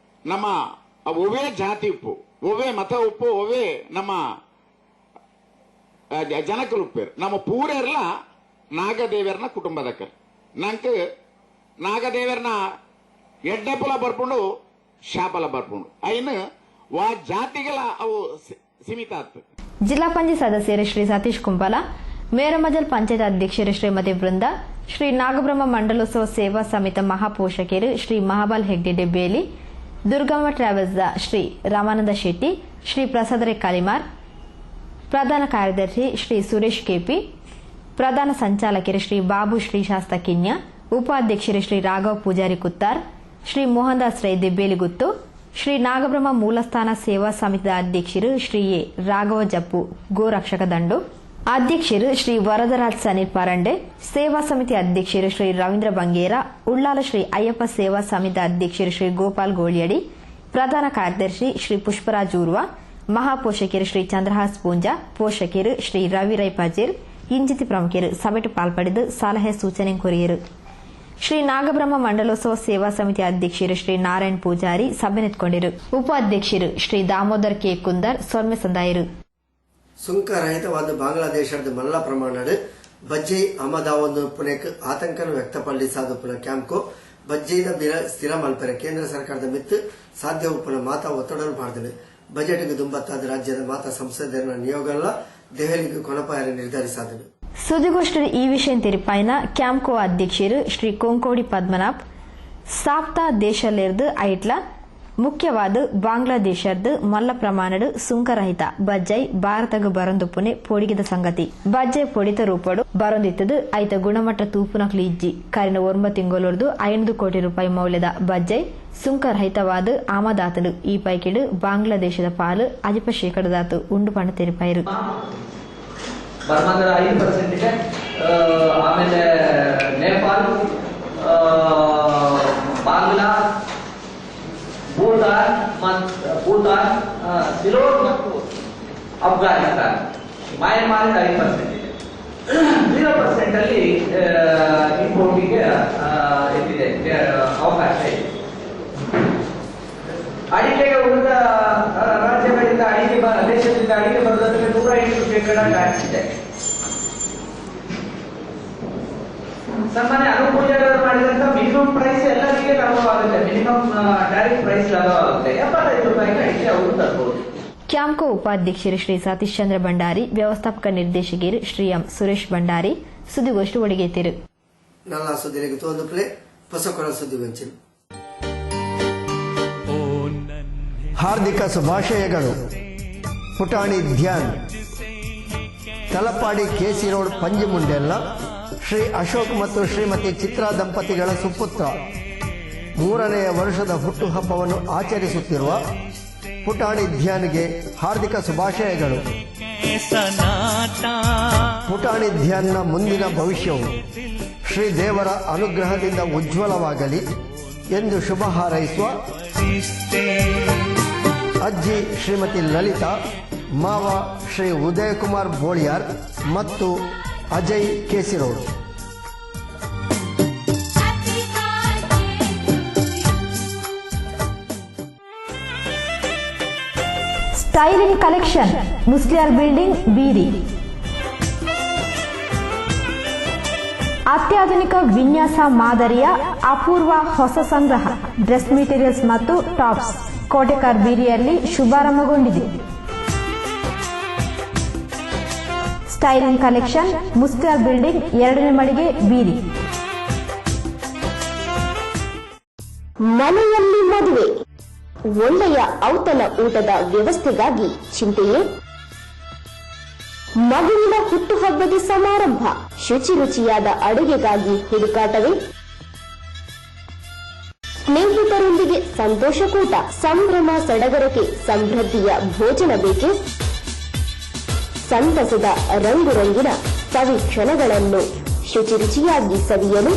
ನಮ್ಮ ಒವೇ ಜಾತಿ ಉಪ್ಪು, ಒವೇ ಮತ ಉಪ್ಪು, ಒವೇ ನಮ್ಮ ಜನಕಲು ಉಪ್ಪೇರು. ನಮ್ಮ ಪೂರೆರ್ಲ ನಾಗದೇವರನ ಕುಟುಂಬದಕ್ಕಲು ನಂಗೆ ನಾಗದೇವರನ ಎಡ್ಡಪುಲ ಬರ್ಪುಂಡು ಶಾಪಲ ಬರ್ಪುಂಡು ಐನು ವಾ ಜಾತಿಗಳ ಅವು ಸೀಮಿತ ಆಗ್ತದೆ. ಜಿಲ್ಲಾ ಪಂಚಾಯತ್ ಸದಸ್ಯರು ಶ್ರೀ ಸತೀಶ್ ಕುಂಪಲ, ಮೇರಮಜಲ್ ಪಂಚಾಯತ್ ಅಧ್ಯಕ್ಷರು ಶ್ರೀಮತಿ ಬೃಂದ, ಶ್ರೀ ನಾಗಬ್ರಹ್ಮ ಮಂಡಲೋತ್ಸವ ಸೇವಾ ಸಮಿತಿ ಮಹಾಪೋಷಕರು ಶ್ರೀ ಮಹಾಬಲ್ ಹೆಗ್ಡೆ ಡೆಬ್ಬೇಲಿ, ದುರ್ಗಮ್ಮ ಟ್ರಾವೆಲ್ಸ್ ಶ್ರೀ ರಾಮಾನಂದ ಶೆಟ್ಟಿ, ಶ್ರೀ ಪ್ರಸಾದ್ ರೇ ಕಲಿಮಾರ್, ಪ್ರಧಾನ ಕಾರ್ಯದರ್ಶಿ ಶ್ರೀ ಸುರೇಶ್ ಕೆಪಿ, ಪ್ರಧಾನ ಸಂಚಾಲಕರು ಶ್ರೀ ಬಾಬು ಶ್ರೀ ಶಾಸ್ತ ಕಿನ್ಯ, ಉಪಾಧ್ಯಕ್ಷರು ಶ್ರೀ ರಾಘವ್ ಪೂಜಾರಿ ಕುತ್ತಾರ್, ಶ್ರೀ ಮೋಹನ್ ದಾಸ್ ರೈ ದೆಬ್ಬೇಲಿಗುತ್ತು, ಶ್ರೀ ನಾಗಬ್ರಹ್ಮ ಮೂಲಸ್ಥಾನ ಸೇವಾ ಸಮಿತಿಯ ಅಧ್ಯಕ್ಷರು ಶ್ರೀ ಎ ರಾಘವ ಜಪ್ಪು ಗೋರಕ್ಷಕ ದಂಡು, ಅಧ್ಯಕ್ಷರು ಶ್ರೀ ವರದರಾಜ್ ಸನೀರ್ ಪರಂಡೆ, ಸೇವಾ ಸಮಿತಿ ಅಧ್ಯಕ್ಷರು ಶ್ರೀ ರವೀಂದ್ರ ಬಂಗೇರ, ಉಳ್ಳಾಲ ಶ್ರೀ ಅಯ್ಯಪ್ಪ ಸೇವಾ ಸಮಿತಿ ಅಧ್ಯಕ್ಷರು ಶ್ರೀ ಗೋಪಾಲ್ ಗೋಳಿಯಡಿ, ಪ್ರಧಾನ ಕಾರ್ಯದರ್ಶಿ ಶ್ರೀ ಪುಷ್ಪರಾಜ್ ಊರ್ವ, ಮಹಾಪೋಷಕರು ಶ್ರೀ ಚಂದ್ರಹಾಸ್ ಪೂಂಜಾ, ಪೋಷಕರು ಶ್ರೀ ರವಿ ರೈ ಪಜೀರ್ ಇಂಜಿತಿ ಪ್ರಮುಖರು ಸಭೆಟು ಪಾಲ್ಪಡೆದು ಸಲಹೆ ಸೂಚನೆ ಕೊರಿಯರು. ಶ್ರೀ ನಾಗಬ್ರಹ್ಮ ಮಂಡಲೋತ್ಸವ ಸೇವಾ ಸಮಿತಿ ಅಧ್ಯಕ್ಷರು ಶ್ರೀ ನಾರಾಯಣ್ ಪೂಜಾರಿ ಸಭೆ ನೆತ್ಕೊಂಡಿರು. ಉಪಾಧ್ಯಕ್ಷರು ಶ್ರೀ ದಾಮೋದರ್ ಕೆ ಕುಂದರ್ ಸೊಲ್ಮೆ ಸಂದಾಯರು. ಸುಂಕರಹಿತವಾದ ಬಾಂಗ್ಲಾದೇಶದ ಮಲ್ಲ ಪ್ರಮಾಣದ ಬಜ್ಜಿ ಅಮದಾವೊಂದು ಪುಣೆಕ್ ಆತಂಕನ ವ್ಯಕ್ತಪಡಿಸಾದ ಪುನಃ ಕ್ಯಾಂಪ್ಕು ಬಜ್ಜೆದ ಬಿರ ಸ್ಥಿರ ಮಲ್ಪರೆ ಕೇಂದ್ರ ಸರ್ಕಾರದ ಮಿತ್ತು ಸಾಧ್ಯ ಉಪ್ಪನ ಮಾತಾ ಒತ್ತಡಲು ಮಾಡಿದೆ. ಬಜೆಟ್ಗೆ ದುಂಬತ್ತಾದ ರಾಜ್ಯದ ಮಾತಾ ಸಂಸದರ ನಿಯೋಗಲ್ಲ ದೆಹಲಿಗೆ ಕೊನಪಾಯರ ನಿರ್ಧರಿಸಾದನು. ಸುದ್ದಿಗೋಷ್ಠಿಯಲ್ಲಿ ಈ ವಿಷಯ ತಿರುಪಾಯಿನ ಕ್ಯಾಂಪ್ಕೋ ಅಧ್ಯಕ್ಷರು ಶ್ರೀ ಕೊಂಕೋಡಿ ಪದ್ಮನಾಭ್ ಸಾಪ್ತಾ ದೇಶಲೇರ್ದು ಐಟ್ಲ ಮುಖ್ಯವಾದ ಬಾಂಗ್ಲಾದೇಶದ ಮಲ್ಲ ಪ್ರಮಾಣದ ಸುಂಕರಹಿತ ಬಜ್ಜೈ ಭಾರತಗ ಬರಂದುಪ್ಪುನೆ ಪೊಡಿಗಿದ ಸಂಗತಿ ಬಜ್ಜೈ ಪೊಡಿತ ರೂಪಡು ಬರೊಂದಿತ್ತದು ಐತ ಗುಣಮಟ್ಟ ತೂಪುನಕ್ಲು ಇಜ್ಜಿ ಕರಿನ 9 ತಿಂಗಳೊರ್ದು 5 ಕೋಟಿ ರೂಪಾಯಿ ಮೌಲ್ಯದ ಬಜ್ಜೈ ಸುಂಕರಹಿತವಾದ ಆಮದಾತಡು ಈ ಪೈಕಿಡು ಬಾಂಗ್ಲಾದೇಶದ ಪಾಲು ಅಜಿಪ ಶೇಕಡದಾತು ಉಂಡು ಪಣ ತೆರಿಪಾಯಿರು. ಬರ್ಮಾದ 5% ಇದೆ. ಆಮೇಲೆ ನೇಪಾಳ, ಬಾಂಗ್ಲಾ, ಭೂತಾನ್, ಸಿಲೋನ್ ಮತ್ತು ಅಫ್ಘಾನಿಸ್ತಾನ, ಮಯನ್ಮಾರ್ 5% ಇದೆ. 0% ಅಲ್ಲಿ ಇಂಪೋರ್ಟಿಗೆ ಎತ್ತಿದೆ ಅವಕಾಶ ಇದೆ. ಅಡಿಕೆಗೆ ಉಳಿದ ರಾಜ್ಯಗಳಿಂದ ದೇಶದಿಂದ ಅಡಿಕೆ ಬರೋದಕ್ಕೆ 108% ಟ್ಯಾಕ್ಸ್ ಇದೆ. ಸಾಮಾನ್ಯ ಅನುಕೂಲಗಳು ಮಾಡಿದಂತ ಮಿನಿಮಮ್ ಪ್ರೈಸ್ ಎಲ್ಲರಿಗೆ ಲಾಭವಾಗುತ್ತೆ. ಮಿನಿಮಮ್ ಟ್ಯಾರಿಫ್ ಪ್ರೈಸ್ ಲಾಭವಾಗುತ್ತೆ. 75 ರೂಪಾಯಿಗೆ ಅಡಿಕೆ ಅವರು ತರಬಹುದು. ಕ್ಯಾಂಪ್ಕೋ ಉಪಾಧ್ಯಕ್ಷರು ಶ್ರೀ ಸತೀಶ್ ಚಂದ್ರ ಭಂಡಾರಿ, ವ್ಯವಸ್ಥಾಪಕ ನಿರ್ದೇಶಕರು ಶ್ರೀ ಎಂ ಸುರೇಶ್ ಭಂಡಾರಿ ಸುದ್ದಿಗೋಷ್ಠಿ ಒಳಗೇತಿರು. ನಲ್ಲ ಸುದ್ದಿಗೆ ತೋಂದುಪ್ಲೆ ಹೊಸಕೊರ ಸುದ್ದಿಗೊಂಚಿರು. ಹಾರ್ದಿಕ ಶುಭಾಶಯಗಳು. ಪುಟಾಣಿ ಧ್ಯಾನ್ ತಲಪಾಡಿ ಕೆಸಿ ರೋಡ್ ಪಂಜಿಮುಂಡೆಲ್ಲ ಶ್ರೀ ಅಶೋಕ್ ಮತ್ತು ಶ್ರೀಮತಿ ಚಿತ್ರಾ ದಂಪತಿಗಳ ಸುಪುತ್ರ 3ನೇ ವರ್ಷದ ಹುಟ್ಟುಹಬ್ಬವನ್ನು ಆಚರಿಸುತ್ತಿರುವ ಪುಟಾಣಿ ಧ್ಯಾನ್ಗೆ ಹಾರ್ದಿಕ ಶುಭಾಶಯಗಳು. ಪುಟಾಣಿ ಧ್ಯಾನ್ನ ಮುಂದಿನ ಭವಿಷ್ಯವು ಶ್ರೀ ದೇವರ ಅನುಗ್ರಹದಿಂದ ಉಜ್ವಲವಾಗಲಿ ಎಂದು ಶುಭ ಹಾರೈಸುವ ಅಜ್ಜಿ ಶ್ರೀಮತಿ ಲಲಿತಾ, ಮಾವ ಶ್ರೀ ಉದಯಕುಮಾರ್ ಬೋಳಿಯಾರ್ ಮತ್ತು Ajay KC road. Styling collection Musliyar building Beeri. ಅತ್ಯಾಧುನಿಕ ವಿನ್ಯಾಸ ಮಾದರಿಯ ಅಪೂರ್ವ ಹೊಸ ಸಂಗ್ರಹ ಡ್ರೆಸ್ ಮೆಟೀರಿಯಲ್ಸ್ ಮತ್ತು ಟಾಪ್ಸ್ ಕೋಟೆಕಾರ್ ಬೀರಿಯಲ್ಲಿ ಶುಭಾರಂಭಗೊಂಡಿದೆ. ಸ್ಟೈಲಿಂಗ್ ಕಲೆಕ್ಷನ್ ಮುಸ್ಲಿಯಾರ್ ಬಿಲ್ಡಿಂಗ್ 2ನೇ ಮಳಿಗೆ ಬೀರಿ. ಮನೆಯಲ್ಲಿ ಮದುವೆ, ಒಳ್ಳೆಯ ಔತಣ ಊಟದ ವ್ಯವಸ್ಥೆಗಾಗಿ ಚಿಂತೆಯೇ? ಮಗುವಿನ ಹುಟ್ಟುಹಬ್ಬದ ಸಮಾರಂಭ, ಶುಚಿ ರುಚಿಯಾದ ಅಡುಗೆಗಾಗಿ ಹುಡುಕಾಟವೇ? ಸ್ನೇಹಿತರೊಂದಿಗೆ ಸಂತೋಷಕೂಟ, ಸಂಭ್ರಮ ಸಡಗರಕ್ಕೆ ಸಮೃದ್ಧಿಯ ಭೋಜನ ಬೇಕೆ? ಸಂತಸದ ರಂಗುರಂಗಿನ ಸವಿ ಕ್ಷಣಗಳನ್ನು ಶುಚಿ ರುಚಿಯಾಗಿ ಸವಿಯಲು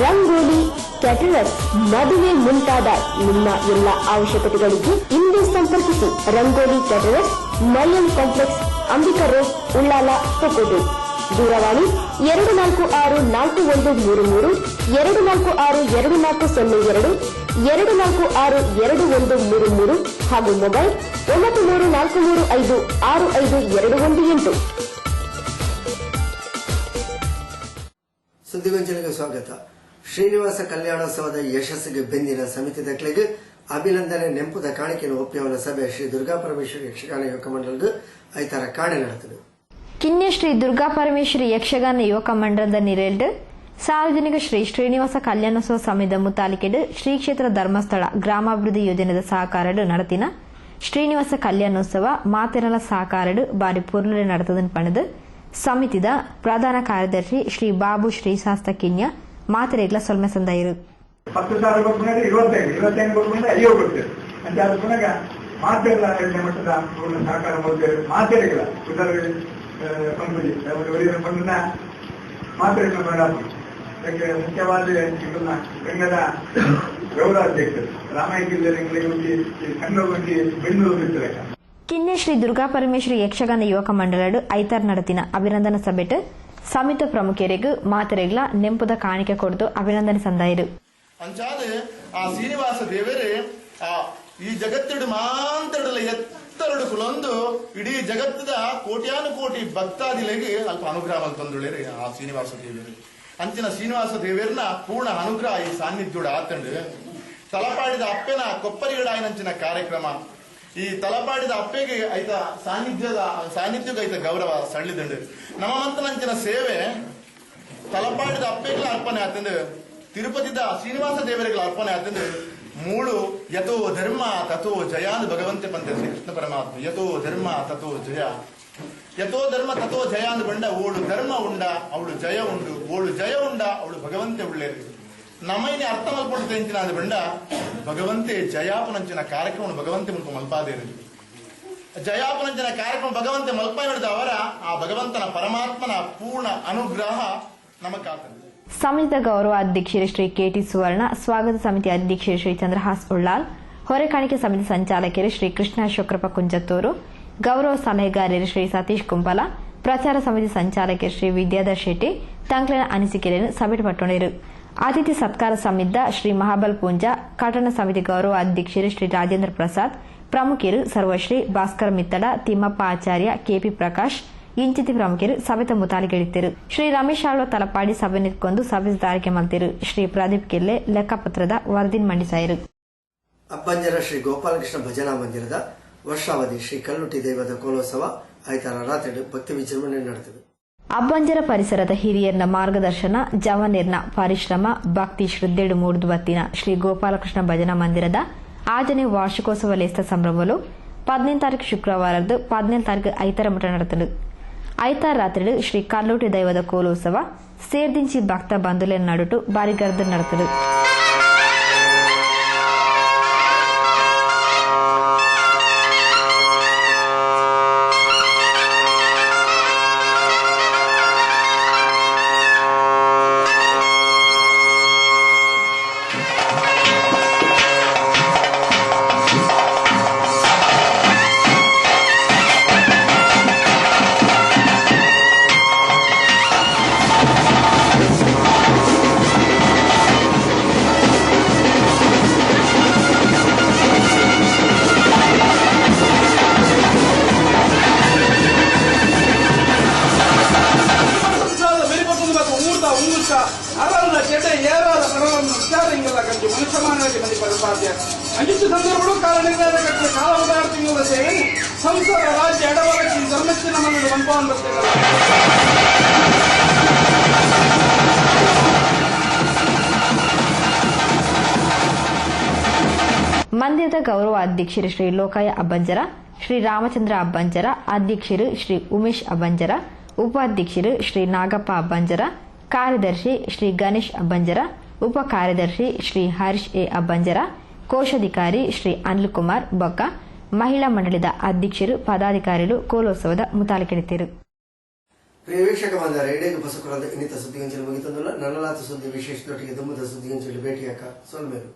ರಂಗೋಲಿ ಕ್ಯಾಟರರ್ಸ್ ಮದುವೆ ಮುಂತಾದ ನಿಮ್ಮ ಎಲ್ಲ ಅವಶ್ಯಕತೆಗಳಿಗೆ ಇಂದೇ ಸಂಪರ್ಕಿಸಿ. ರಂಗೋಲಿ ಕ್ಯಾಟರರ್ಸ್, ಮೈಯಂ ಕಾಂಪ್ಲೆಕ್ಸ್, ಅಂಬಿಕಾ ರೋಡ್, ಉಳ್ಳಾಲ, ಕೊಕೋಟೆ. ದೂರವಾಣಿ 24641332, 24624002, 24622133 ಹಾಗೂ ಮೊಬೈಲ್ 9343565218. ಸುದ್ದಿಗೊಂಚಲಿಗೆ ಸ್ವಾಗತ. ಶ್ರೀನಿವಾಸ ಕಲ್ಯಾಣೋತ್ಸವದ ಯಶಸ್ಸಿಗೆ ಬೆಂದಿನ ಸಮಿತಿ ದಕ್ಲೆಗೆ ಅಭಿನಂದನೆ ನೆಂಪುದ ಕಾಣಿಕೆಯನ್ನು ಒಪ್ಪಿಯವನ ಸಭೆ ಶ್ರೀ ದುರ್ಗಾಪರಮೇಶ್ವರಿ ಯಕ್ಷಗಾನ ಯುವಕ ಮಂಡಲದ ಐತಾರ ಕಾಣೆ ನಡೆದಿದೆ. ಕಿನ್ನೆ ಶ್ರೀ ದುರ್ಗಾಪರಮೇಶ್ವರಿ ಯಕ್ಷಗಾನ ಯುವಕ ಮಂಡಲದ ನಿರೇಲ್ಡ್ ಸಾರ್ವಜನಿಕ ಶ್ರೀ ಶ್ರೀನಿವಾಸ ಕಲ್ಯಾಣೋತ್ಸವ ಸಮಿತಿ ಮುತಾಲಿಕೆಡ್ ಶ್ರೀ ಕ್ಷೇತ್ರ ಧರ್ಮಸ್ಥಳ ಗ್ರಾಮಾಭಿವೃದ್ಧಿ ಯೋಜನೆದ ಸಹಕಾರಡು நடத்தின ಶ್ರೀನಿವಾಸ ಕಲ್ಯಾಣೋತ್ಸವ ಮಾತೆರಲ ಸಹಕಾರಡು ಬಾರಿ ಪೊರ್ಲು ನಡೆತದನ್ ಪಣದು ಸಮಿತಿದ ಪ್ರಧಾನ ಕಾರ್ಯದರ್ಶಿ ಶ್ರೀ ಬಾಬು ಶ್ರೀಶಾಸ್ತ ಕಿನ್ಯ ಮಾತೆರೆಗ್ಲ ಸೊಲ್ಮೆ ಸಂದಾಯಿರು. 10,000 ಕೊಟ್ಟು 25 ಕೊಟ್ಟು 50 ಕೊಡ್ತೇವೆ ಅಂತ ಅದು ಪುನಃ ಮಾತೆಲ್ಲ ಮಟ್ಟದ ಸಹಕಾರ ಮಾತೆರೆಗಳ ಉದಾಹರಣೆ ಪಂಪುಜಿ ಪಂಪನ ಮಾತೆರೆಗಳ ಬೇಡ. ಅದಕ್ಕೆ ಮುಖ್ಯವಾದ ಇದನ್ನ ರಂಗದ ಗೌರವಾಧ್ಯಕ್ಷರು ರಾಮಾಯ ಜಿಲ್ಲೆ ಕಣ್ಣೊಂದಿ ಬೆಂಗಳೂರು ಇರ್ತಾರೆ. ಕಿನ್ನೆ ಶ್ರೀ ದುರ್ಗಾಪರಮೇಶ್ವರಿ ಯಕ್ಷಗಾನ ಯುವಕ ಮಂಡಲಡು ಐತಾರ್ ನಡೆತಿನ ಅಭಿನಂದನ ಸಭೆಟ್ ಸಮಿತಿ ಪ್ರಮುಖರಿಗೂ ಮಾತೆರೆಗ್ಲ ನೆಂಪುದ ಕಾಣಿಕೆ ಕೊಡ್ದು ಅಭಿನಂದನೆ ಸಂದಾಯಿರು. ಅಂಚಾದ ಆ ಶ್ರೀನಿವಾಸ ದೇವರೇ ಈ ಜಗತ್ತಿಡು ಮಾಂತಡಲ ಎತ್ತರಡು ಕುಲೊಂದು ಇಡೀ ಜಗತ್ತದ ಕೋಟ್ಯಾನುಕೋಟಿ ಭಕ್ತಾದಿಗಳಿಗೆ ಅಲ್ಪ ಅನುಗ್ರಹ ತಂದುಳ್ಳೇರಿ ಆ ಶ್ರೀನಿವಾಸ ದೇವರು ಅಂಚಿನ ಶ್ರೀನಿವಾಸ ದೇವೇರ್ನ ಪೂರ್ಣ ಅನುಗ್ರಹ ಈ ಸಾನ್ನಿಧ್ಯುಡ ಆತಂಡು ತಲಪಾಡಿದ ಅಪ್ಪೆನ ಕೊಪ್ಪರಿಗಡಾಯಿನಂಚಿನ ಕಾರ್ಯಕ್ರಮ ಈ ತಲಪಾಡಿದ ಅಪ್ಪೆಗೆ ಐತ ಸಾನ್ನಿಧ್ಯಕ್ಕೆ ಐತ ಗೌರವ ಸಳ್ಳಿದಂಡು ನಮ್ಮ ಮಂತನಂಚಿನ ಸೇವೆ ತಲಪಾಡಿದ ಅಪ್ಪೆಗಳ ಅರ್ಪಣೆ ಆತಂದು ತಿರುಪತಿದ ಶ್ರೀನಿವಾಸ ದೇವರಿಗಳ ಅರ್ಪಣೆ ಆತಂದು ಮೂಳು ಯಥೋ ಧರ್ಮ ತಥೋ ಜಯ ಅಂದು ಭಗವಂತೆ ಪಂತ ಶ್ರೀ ಕೃಷ್ಣ ಪರಮಾತ್ಮ ಯಥೋ ಧರ್ಮ ತಥೋ ಜಯ ಯಥೋ ಧರ್ಮ ತಥೋ ಜಯ ಅಂದು ಬಂಡ ಓಳು ಧರ್ಮ ಉಂಡ ಅವಳು ಜಯ ಉಂಡು ಓಳು ಜಯ ಉಂಡ ಅವಳು ಭಗವಂತೆ ಉಳ್ಳೇರು ನಮ್ಮೈನೆ ಅರ್ಥ ಮಲ್ಪಟ್ಟು ತೆಂಚಿನ ಅದು ಬಂಡ ಭಗವಂತೆ ಜಯಾಪನಂಚಿನ ಕಾರ್ಯಕ್ರಮ ಭಗವಂತೆ ಮುಲ್ಪ ಮಲ್ಪಾದೇರು ಜಯಾಪನಂಚಿನ ಕಾರ್ಯಕ್ರಮ ಭಗವಂತೆ ಮಲ್ಪ ಹಿಡಿದ ಅವರ ಆ ಭಗವಂತನ ಪರಮಾತ್ಮನ ಪೂರ್ಣ ಅನುಗ್ರಹ ನಮಗಾತದೆ. ಸಮಿತಿಯ ಗೌರವ ಅಧ್ಯಕ್ಷರು ಶ್ರೀ ಕೆಟಿ ಸುವರ್ಣ, ಸ್ವಾಗತ ಸಮಿತಿ ಅಧ್ಯಕ್ಷರು ಶ್ರೀ ಚಂದ್ರಹಾಸ್ ಉಳ್ಳಾಲ್, ಹೊರೆಕಾಣಿಕೆ ಸಮಿತಿ ಸಂಚಾಲಕರು ಶ್ರೀ ಕೃಷ್ಣ ಶುಕ್ರಪ್ಪ ಕುಂಜತ್ತೂರು, ಗೌರವ ಸಲಹೆಗಾರರು ಶ್ರೀ ಸತೀಶ್ ಕುಂಪಲ, ಪ್ರಚಾರ ಸಮಿತಿ ಸಂಚಾಲಕರು ಶ್ರೀ ವಿದ್ಯಾಧರ್ ಶೆಟ್ಟಿ ತಂಕ್ಲಿನ ಅನಿಸಿಕೆಯನ್ನು ಸಭೆಟ್ ಪಟ್ಟೊಂಡಿರು. ಅತಿಥಿ ಸತ್ಕಾರ ಸಮಿತಿದ ಶ್ರೀ ಮಹಾಬಲ್ ಪೂಂಜಾ, ಕಟಣ ಸಮಿತಿ ಗೌರವ ಅಧ್ಯಕ್ಷರು ಶ್ರೀ ರಾಜೇಂದ್ರ ಪ್ರಸಾದ್, ಪ್ರಮುಖರು ಸರ್ವಶ್ರೀ ಭಾಸ್ಕರ್ ಮಿತ್ತಡ, ತಿಮ್ಮಪ್ಪ ಆಚಾರ್ಯ, ಕೆಪಿ ಪ್ರಕಾಶ್ ಇಂಚಿತಿ ಪ್ರಮುಖರು ಸಭೆತ ಮುತಾಲಿಗೆಳಿದ್ದರು. ಶ್ರೀ ರಮೇಶ್ ಆಳ್ವ ತಲಪಾಡಿ ಸಭೆ ನಿಂತ್ಕೊಂಡು ಸಭೆ ದಾರಿಕೆ ಮಲ್ತಿರು. ಶ್ರೀ ಪ್ರದೀಪ್ ಕೆಲ್ಲೆ ಲೆಕ್ಕಪತ್ರದ ವರದಿನ ಮಂಡಿಸಾಯಿರು. ಅಬ್ಬಂಜರ ಶ್ರೀ ಗೋಪಾಲಕೃಷ್ಣ ಭಜನಾ ಮಂದಿರದ ವರ್ಷಾವಧಿ ಶ್ರೀ ಕಲ್ಲುಟಿ ದೈವದ ಕೋಲೋತ್ಸವ ಐತಾರ ರಾತ್ರಿ ಭಕ್ತಿ ವಿಜೃಂಭಣೆ ನಡೆದಿದೆ. ಅಬ್ಬಂಜರ ಪರಿಸರದ ಹಿರಿಯರ್ನ ಮಾರ್ಗದರ್ಶನ, ಜವನೇರ್ನ ಪರಿಶ್ರಮ, ಭಕ್ತಿ ಶ್ರದ್ಧೆಡು ಮೂಡಿದು ಬತ್ತಿನ ಶ್ರೀ ಗೋಪಾಲಕೃಷ್ಣ ಭಜನಾ ಮಂದಿರದ ಆಜನೇ ವಾರ್ಷಿಕೋತ್ಸವ ಲೇಸ್ತ ಸಂಭ್ರಮಲು 15 ತಾರೀಕು ಶುಕ್ರವಾರದ್ದು 17 ತಾರೀಕು ಐತಾರ ಮಠ ನಡೆತದು. ಐತಾರ ರಾತ್ರಿ ಶ್ರೀ ಕಲ್ಲುಟಿ ದೈವದ ಕೋಲೋತ್ಸವ ಸೇರ್ದಿಂಚಿ ಭಕ್ತ ಬಂಧುಲೆನ್ ನಡುಟು ಬಾರಿ ಗರ್ದ ನಡೆತದು. ಅಂಚಿನ ಸಂದರ್ಭಗಳು ಕಾರಣದಿಂದ ಕಾಲ ತಿಂಗಳ ಸೇವೆ ಸಂಸಾರ ರಾಜ್ಯ ಎಡವಲಕ್ಕಿ ಧರ್ಮಚ್ಚಿನ ಮನದ ಅನುಭವ ಬರ್ತೇವೆ. ಮಂದಿರದ ಗೌರವ ಅಧ್ಯಕ್ಷರು ಶ್ರೀ ಲೋಕಾಯ ಅಬ್ಬಂಜರ, ಶ್ರೀ ರಾಮಚಂದ್ರ ಅಬ್ಬಂಜರ, ಅಧ್ಯಕ್ಷರು ಶ್ರೀ ಉಮೇಶ್ ಅಬ್ಬಂಜರ, ಉಪಾಧ್ಯಕ್ಷರು ಶ್ರೀ ನಾಗಪ್ಪ ಅಬ್ಬಂಜರ, ಕಾರ್ಯದರ್ಶಿ ಶ್ರೀ ಗಣೇಶ್ ಅಬ್ಬಂಜರ, ಉಪ ಕಾರ್ಯದರ್ಶಿ ಶ್ರೀ ಹರೀಶ್ ಎ ಅಬ್ಬಂಜರ, ಕೋಶಾಧಿಕಾರಿ ಶ್ರೀ ಅನಿಲ್ ಕುಮಾರ್ ಬೊಕ್ಕ, ಮಹಿಳಾ ಮಂಡಳಿದ ಅಧ್ಯಕ್ಷರು ಪದಾಧಿಕಾರಿಗಳು ಕೋಲೋತ್ಸವದ ಮುತಾಲಿಕೆಳಿತಿರು. ಪ್ರಿಯ ವೀಕ್ಷಕ ಬಂದ ರೇಡಿಯೋಗೆ ಬಸಕುರದ ಇನ್ನಿತ ಸುದ್ದಿಗಂಚಲು ಮುಗಿತಂದಿಲ್ಲ. ನನ್ನಲಾತ ಸುದ್ದಿ ವಿಶೇಷದೊಟ್ಟಿಗೆ ದುಮ್ಮದ ಸುದ್ದಿಗಂಚಲು ಭೇಟಿಯಾಕ ಸೊಲ್ಮೇರು.